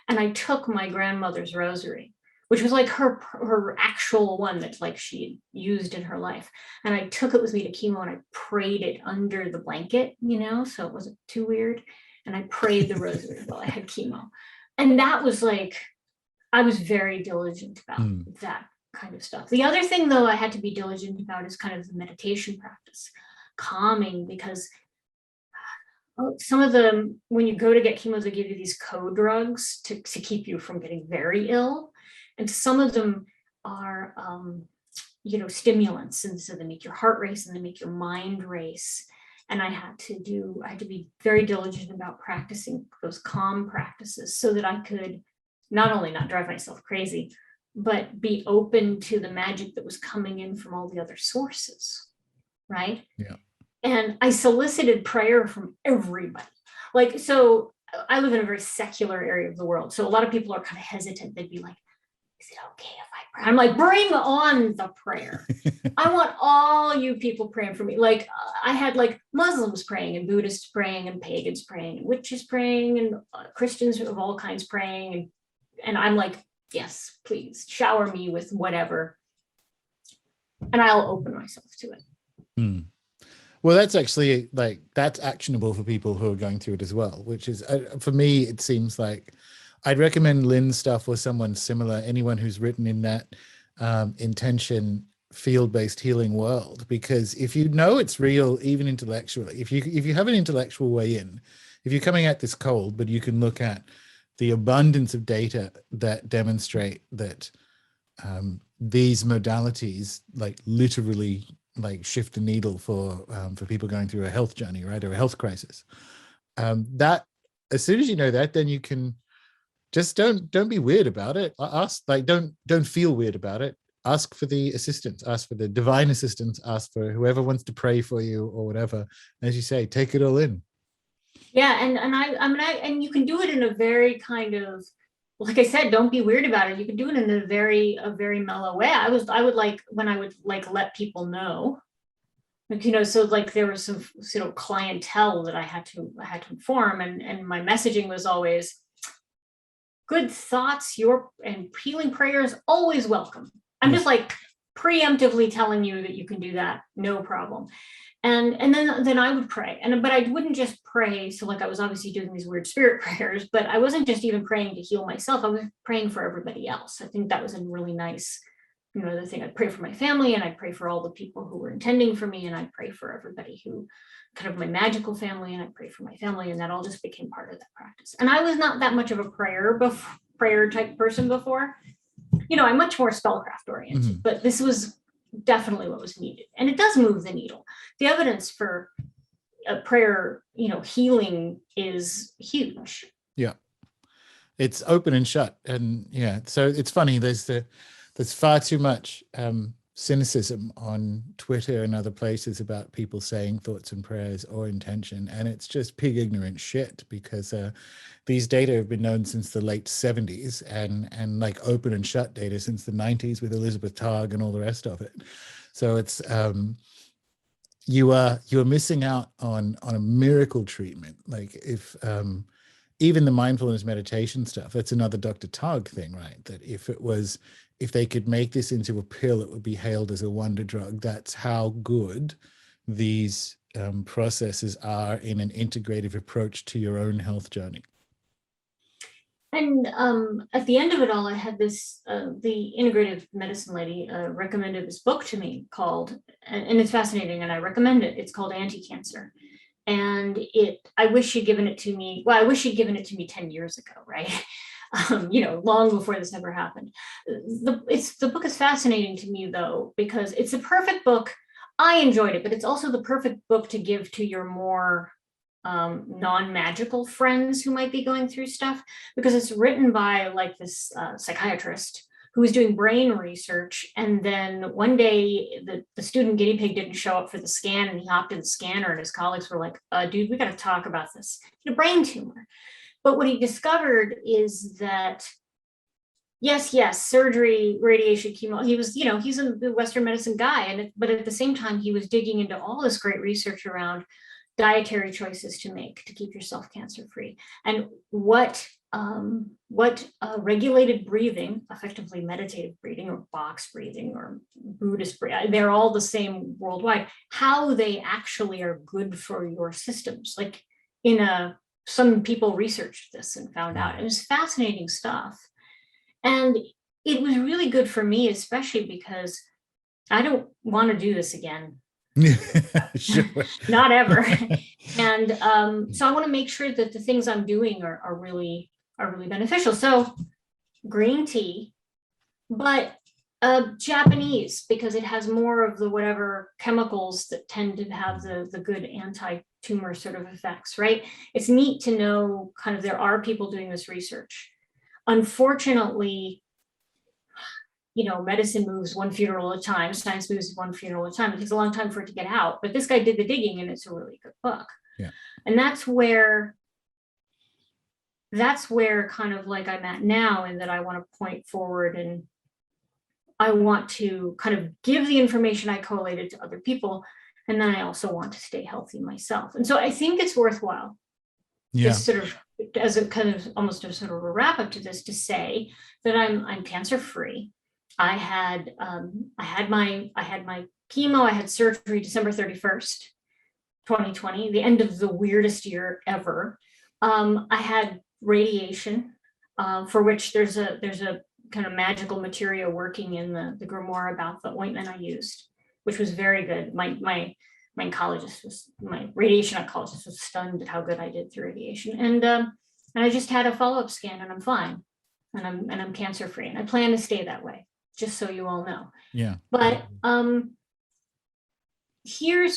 And I took my grandmother's rosary, which was like her actual one that like she used in her life. And I took it with me to chemo, and I prayed it under the blanket, you know, so it wasn't too weird. And I prayed the rosary while I had chemo. And that was like, I was very diligent about that kind of stuff. The other thing, though, I had to be diligent about is kind of the meditation practice, calming, because some of them, when you go to get chemo, they give you these co-drugs to keep you from getting very ill. And some of them are, you know, stimulants. And so they make your heart race and they make your mind race. And I had to be very diligent about practicing those calm practices so that I could not only not drive myself crazy, but be open to the magic that was coming in from all the other sources. Right. Yeah. And I solicited prayer from everybody. Like, so I live in a very secular area of the world. So a lot of people are kind of hesitant. They'd be like, is it okay if I I'm like, bring on the prayer. I want all you people praying for me. Like I had like Muslims praying and Buddhists praying and pagans praying and witches praying and Christians of all kinds praying. And I'm like, yes, please shower me with whatever. And I'll open myself to it. Well, that's actually like, that's actionable for people who are going through it as well, which is, for me, it seems like I'd recommend Lynn's stuff or someone similar, anyone who's written in that intention field-based healing world, because if you know it's real, even intellectually, if you have an intellectual way in, if you're coming at this cold, but you can look at the abundance of data that demonstrate that these modalities like literally like shift the needle for people going through a health journey, right, or a health crisis. That as soon as you know that, then you can just don't be weird about it. Ask, like, don't feel weird about it. Ask for the assistance, ask for the divine assistance, ask for whoever wants to pray for you or whatever. As you say, take it all in. Yeah, and you can do it in a very kind of, like I said, don't be weird about it. You can do it in a very mellow way. I would like, when I would like let people know, like, you know, so like there was some sort of clientele that I had to inform, and my messaging was always good thoughts, and healing prayers always welcome. I'm just like preemptively telling you that you can do that, no problem. And then I would pray, but I wouldn't just pray. So like I was obviously doing these weird spirit prayers, but I wasn't just even praying to heal myself. I was praying for everybody else. I think that was a really nice, you know, the thing. I'd pray for my family, and I'd pray for all the people who were intending for me, and I'd pray for everybody who kind of my magical family, and I'd pray for my family, and that all just became part of that practice. And I was not that much of a prayer type person before. You know, I'm much more spellcraft oriented, but this was definitely what was needed. And it does move the needle. The evidence for a prayer, you know, healing is huge. Yeah. It's open and shut. And yeah, so it's funny. There's far too much cynicism on Twitter and other places about people saying thoughts and prayers or intention. And it's just pig ignorant shit, because these data have been known since the late 70s and like open and shut data since the 90s with Elizabeth Targ and all the rest of it. So it's you're missing out on a miracle treatment. Like if even the mindfulness meditation stuff, that's another Dr. Targ thing, right? That if they could make this into a pill, it would be hailed as a wonder drug. That's how good these processes are in an integrative approach to your own health journey. And at the end of it all, I had this, the integrative medicine lady recommended this book to me called, and it's fascinating and I recommend it. It's called Anti-Cancer. And I wish she'd given it to me. Well, I wish she'd given it to me 10 years ago, right? You know, long before this ever happened. The book is fascinating to me though, because it's a perfect book. I enjoyed it, but it's also the perfect book to give to your more non-magical friends who might be going through stuff, because it's written by like this psychiatrist who was doing brain research. And then one day the student guinea pig didn't show up for the scan, and he hopped in the scanner, and his colleagues were like, dude, we got to talk about this. He had a brain tumor. But what he discovered is that yes, surgery, radiation, chemo, he was, you know, he's a Western medicine guy. But at the same time, he was digging into all this great research around dietary choices to make to keep yourself cancer free, and what regulated breathing, effectively meditative breathing or box breathing or Buddhist breathing, they're all the same worldwide, how they actually are good for your systems. Like some people researched this and found out. It was fascinating stuff. And it was really good for me, especially because I don't want to do this again. Sure. Not ever. And so I want to make sure that the things I'm doing are really beneficial. So green tea, but Japanese, because it has more of the whatever chemicals that tend to have the good anti-tumor sort of effects, right? It's neat to know kind of there are people doing this research. Unfortunately, you know, medicine moves one funeral at a time, science moves one funeral at a time. It takes a long time for it to get out, but this guy did the digging, and it's a really good book. Yeah. And that's where kind of like I'm at now, and that I want to point forward and I want to kind of give the information I collated to other people. And then I also want to stay healthy myself. And so I think it's worthwhile, just sort of as a kind of almost a sort of a wrap up to this, to say that I'm cancer free. I had my chemo. I had surgery December 31st, 2020, the end of the weirdest year ever. I had radiation, for which there's a kind of magical material working in the grimoire about the ointment I used, which was very good. My radiation oncologist was stunned at how good I did through radiation. And I just had a follow-up scan, and I'm fine, and I'm cancer free, and I plan to stay that way, just so you all know. Yeah. But here's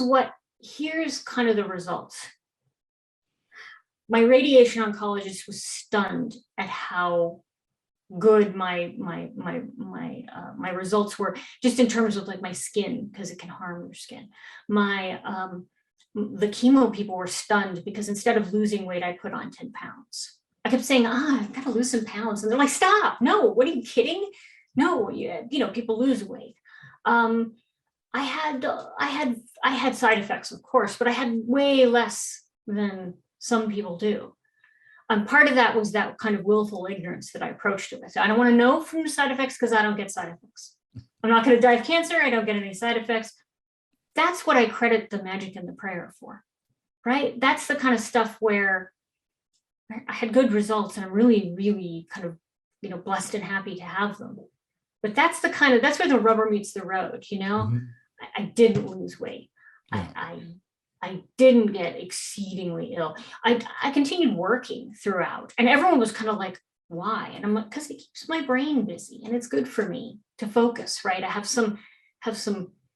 kind of the results. My radiation oncologist was stunned at how good my results were, just in terms of like my skin, because it can harm your skin. The chemo people were stunned because instead of losing weight, I put on 10 pounds. I kept saying, I've got to lose some pounds. And they're like, stop. No, what are you kidding? No, people lose weight. I had side effects, of course, but I had way less than some people do. Part of that was that kind of willful ignorance that I approached it with. I don't want to know from the side effects because I don't get side effects. I'm not going to die of cancer. I don't get any side effects. That's what I credit the magic and the prayer for, right? That's the kind of stuff where I had good results, and I'm really, really kind of, blessed and happy to have them. But that's where the rubber meets the road, Mm-hmm. I didn't lose weight. Yeah. I didn't get exceedingly ill. I continued working throughout, and everyone was kind of like, why? And I'm like, because it keeps my brain busy, and it's good for me to focus, right? I have some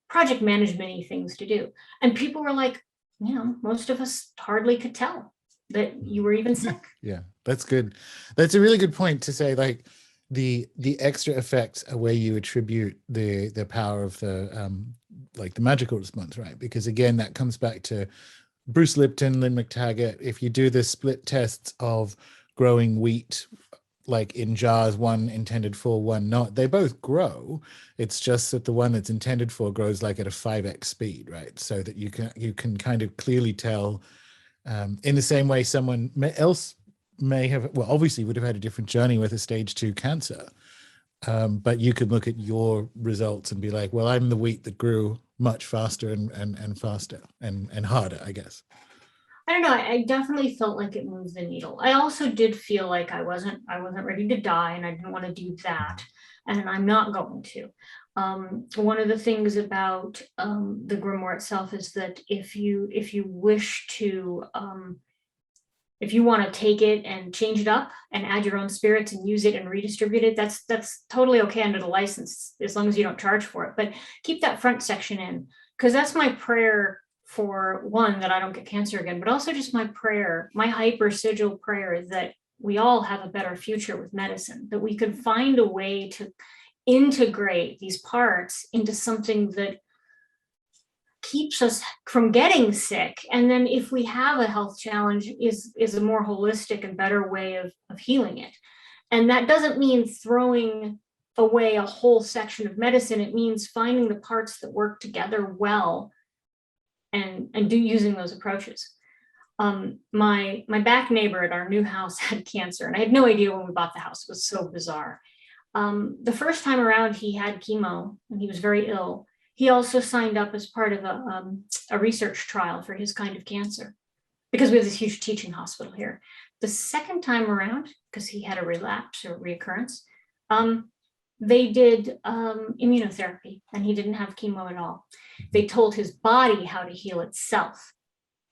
project management-y things to do. And people were like, most of us hardly could tell that you were even sick. Yeah, that's good. That's a really good point to say, like, the extra effects are where you attribute the power of the magical response, right? Because again, that comes back to Bruce Lipton, Lynn McTaggart. If you do the split tests of growing wheat, like in jars, one intended for, one not, they both grow. It's just that the one that's intended for grows like at a 5x speed, right? So that you can kind of clearly tell, in the same way someone else may have, obviously would have had a different journey with a stage 2 cancer. But you could look at your results and be like, well, I'm the wheat that grew much faster and faster and harder, I guess. I don't know. I definitely felt like it moved the needle. I also did feel like I wasn't ready to die, and I didn't want to do that. And I'm not going to. One of the things about the grimoire itself is that if you wish to, if you want to take it and change it up and add your own spirits and use it and redistribute it, that's totally okay under the license, as long as you don't charge for it. But keep that front section in, because that's my prayer for, one, that I don't get cancer again, but also just my prayer, my hyper sigil prayer, that we all have a better future with medicine, that we could find a way to integrate these parts into something that keeps us from getting sick. And then if we have a health challenge, is a more holistic and better way of healing it. And that doesn't mean throwing away a whole section of medicine. It means finding the parts that work together well and using those approaches. My back neighbor at our new house had cancer, and I had no idea when we bought the house. It was so bizarre. The first time around, he had chemo and he was very ill. He also signed up as part of a research trial for his kind of cancer, because we have this huge teaching hospital here. The second time around, because he had a relapse or reoccurrence, they did immunotherapy, and he didn't have chemo at all. They told his body how to heal itself.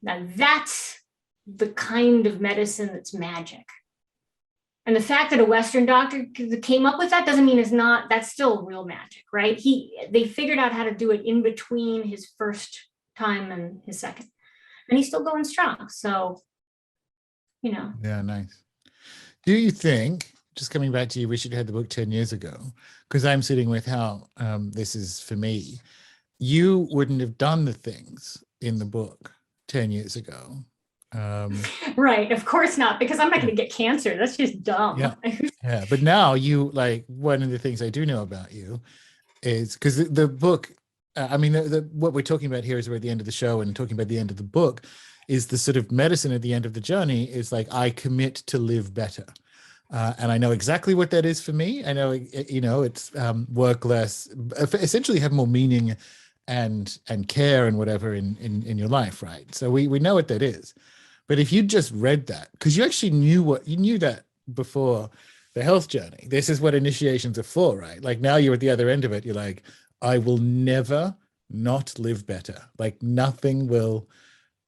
Now that's the kind of medicine that's magic. And the fact that a Western doctor came up with that doesn't mean that's still real magic, right? They figured out how to do it in between his first time and his second. And he's still going strong. So, Yeah, nice. Do you think, just coming back to you, wish you'd had the book 10 years ago, because I'm sitting with how this is for me, you wouldn't have done the things in the book 10 years ago. Right, of course not, because I'm not going to get cancer. That's just dumb. Yeah. But now you, like, one of the things I do know about you is because the book, I mean, what we're talking about here is we're at the end of the show and talking about the end of the book is the sort of medicine at the end of the journey is like, I commit to live better. And I know exactly what that is for me. I know, it's work less, essentially have more meaning and care and whatever in your life, right? So we know what that is. But if you just read that, because you actually knew that before the health journey, this is what initiations are for, right? Like now you're at the other end of it. You're like, I will never not live better. Like nothing will,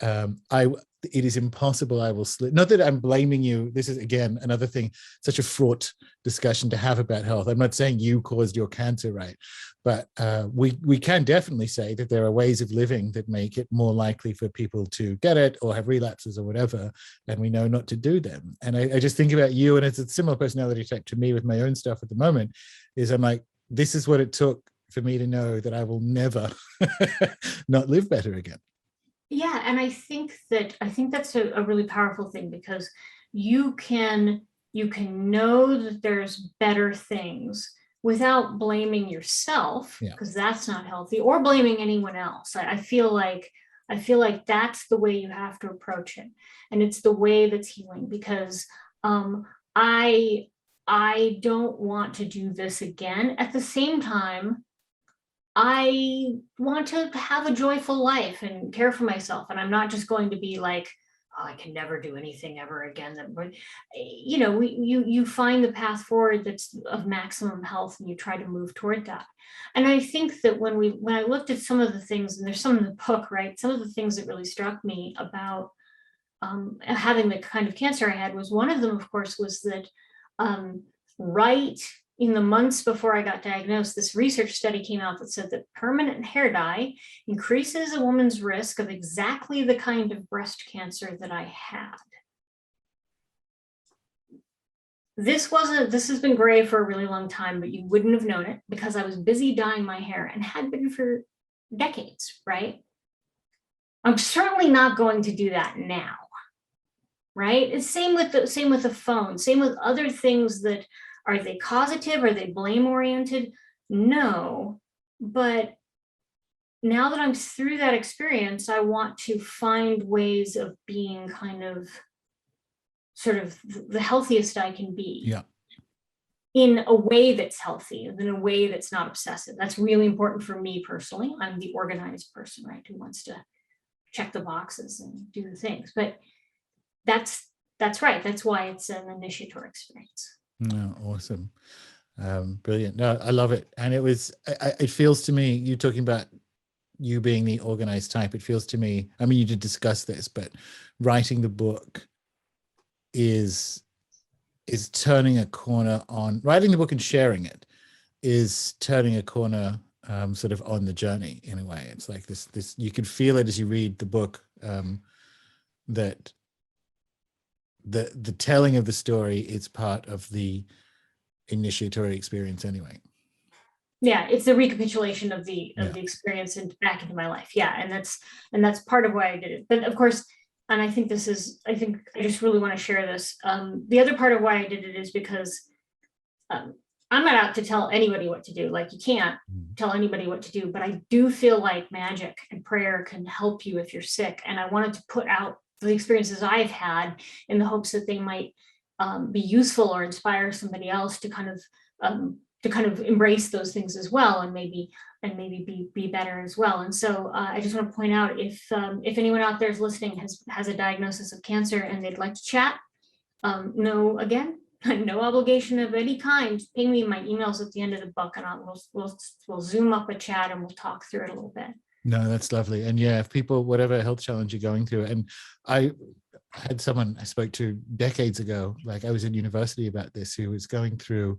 it is impossible I will slip. Not that I'm blaming you. This is, again, another thing, such a fraught discussion to have about health. I'm not saying you caused your cancer, right? But we can definitely say that there are ways of living that make it more likely for people to get it or have relapses or whatever, and we know not to do them. And I just think about you, and it's a similar personality type to me with my own stuff at the moment, is I'm like, this is what it took for me to know that I will never not live better again. Yeah, and I think that's a really powerful thing, because you can know that there's better things without blaming yourself, because that's not healthy, or blaming anyone else. I feel like that's the way you have to approach it, and it's the way that's healing, because I don't want to do this again. At the same time, I want to have a joyful life and care for myself. And I'm not just going to be like, oh, I can never do anything ever again. You find the path forward that's of maximum health, and you try to move toward that. And I think that when I looked at some of the things, and there's some in the book, right? Some of the things that really struck me about having the kind of cancer I had, was one of them, of course, was that right in the months before I got diagnosed, this research study came out that said that permanent hair dye increases a woman's risk of exactly the kind of breast cancer that I had. This has been gray for a really long time, but you wouldn't have known it because I was busy dyeing my hair, and had been for decades, right? I'm certainly not going to do that now, right? It's same with the phone, same with other things that, are they causative? Are they blame oriented? No, but now that I'm through that experience, I want to find ways of being kind of sort of the healthiest I can be. Yeah. In a way that's healthy, in a way that's not obsessive. That's really important for me personally. I'm the organized person, right, who wants to check the boxes and do the things. But that's right. That's why it's an initiatory experience. No, awesome. Brilliant. No, I love it. And it feels to me, you talking about you being the organized type, it feels to me, I mean, you did discuss this, but writing the book is turning a corner on, writing the book and sharing it is turning a corner sort of on the journey in a way. It's like this, you can feel it as you read the book, that the telling of the story is part of the initiatory experience anyway. Yeah, it's the recapitulation of the experience and back into my life. Yeah, and that's part of why I did it. But of course, and I think I just really want to share this. The other part of why I did it is because I'm not out to tell anybody what to do. Like, you can't tell anybody what to do, but I do feel like magic and prayer can help you if you're sick. And I wanted to put out the experiences I've had in the hopes that they might be useful or inspire somebody else to kind of embrace those things as well, and maybe be better as well. And so I just want to point out, if anyone out there is listening has a diagnosis of cancer and they'd like to chat, no obligation of any kind. Ping me. My email's at the end of the book, and we'll zoom up a chat and we'll talk through it a little bit. No, that's lovely. And yeah, if people, whatever health challenge you're going through, and I had someone I spoke to decades ago, like I was in university about this, who was going through,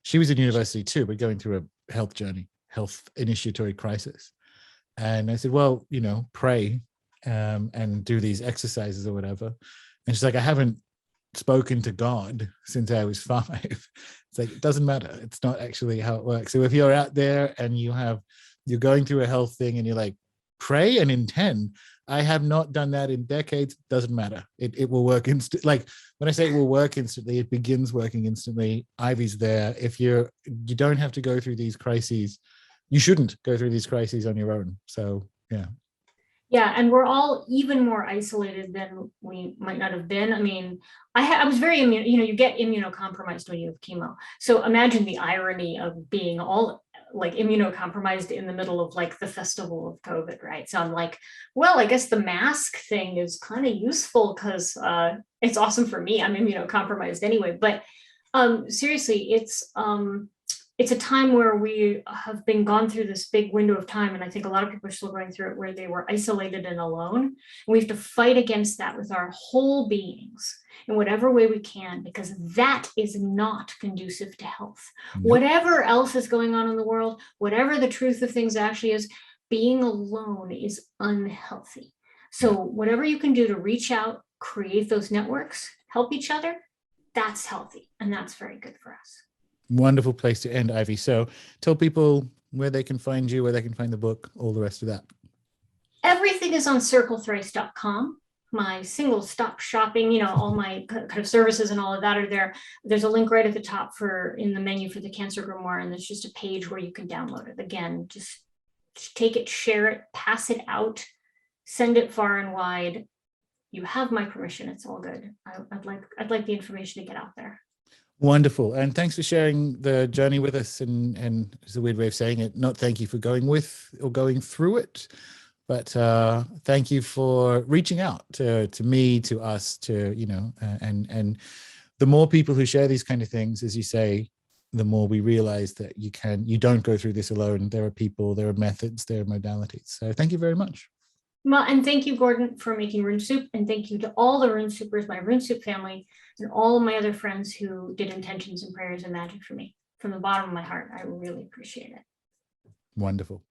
she was in university too, but going through a health journey, health initiatory crisis. And I said, well, pray and do these exercises or whatever. And she's like, I haven't spoken to God since I was 5. It's like, it doesn't matter. It's not actually how it works. So if you're out there and you're going through a health thing and you're like, pray and intend. I have not done that in decades. Doesn't matter. It will work instantly. Like, when I say it will work instantly, it begins working instantly. Ivy's there. If you don't have to go through these crises you shouldn't go through these crises on your own. So yeah. Yeah, and we're all even more isolated than we might not have been. I mean, I was very immune, you get immunocompromised when you have chemo. So imagine the irony of being all like immunocompromised in the middle of like the festival of COVID, right? So I'm like, well, I guess the mask thing is kind of useful because it's awesome for me. I'm immunocompromised anyway. But seriously, it's a time where we have been gone through this big window of time. And I think a lot of people are still going through it where they were isolated and alone. And we have to fight against that with our whole beings in whatever way we can, because that is not conducive to health. Nope. Whatever else is going on in the world, whatever the truth of things actually is, being alone is unhealthy. So whatever you can do to reach out, create those networks, help each other, that's healthy. And that's very good for us. Wonderful place to end, Ivy. So tell people where they can find you, where they can find the book, all the rest of that. Everything is on circlethrice.com. My single stop shopping, all my kind of services and all of that are there. There's a link right at the top in the menu for the Cancer Grimoire, and there's just a page where you can download it. Again, just take it, share it, pass it out, send it far and wide. You have my permission. It's all good. I'd like the information to get out there. Wonderful. And thanks for sharing the journey with us. And it's a weird way of saying it, not thank you for going with or going through it, but thank you for reaching out to me, to us, to, and the more people who share these kind of things, as you say, the more we realize that you don't go through this alone. There are people, there are methods, there are modalities. So thank you very much. Well, and thank you, Gordon, for making Rune Soup. And thank you to all the Rune Soupers, my Rune Soup family, and all of my other friends who did intentions and prayers and magic for me. From the bottom of my heart, I really appreciate it. Wonderful.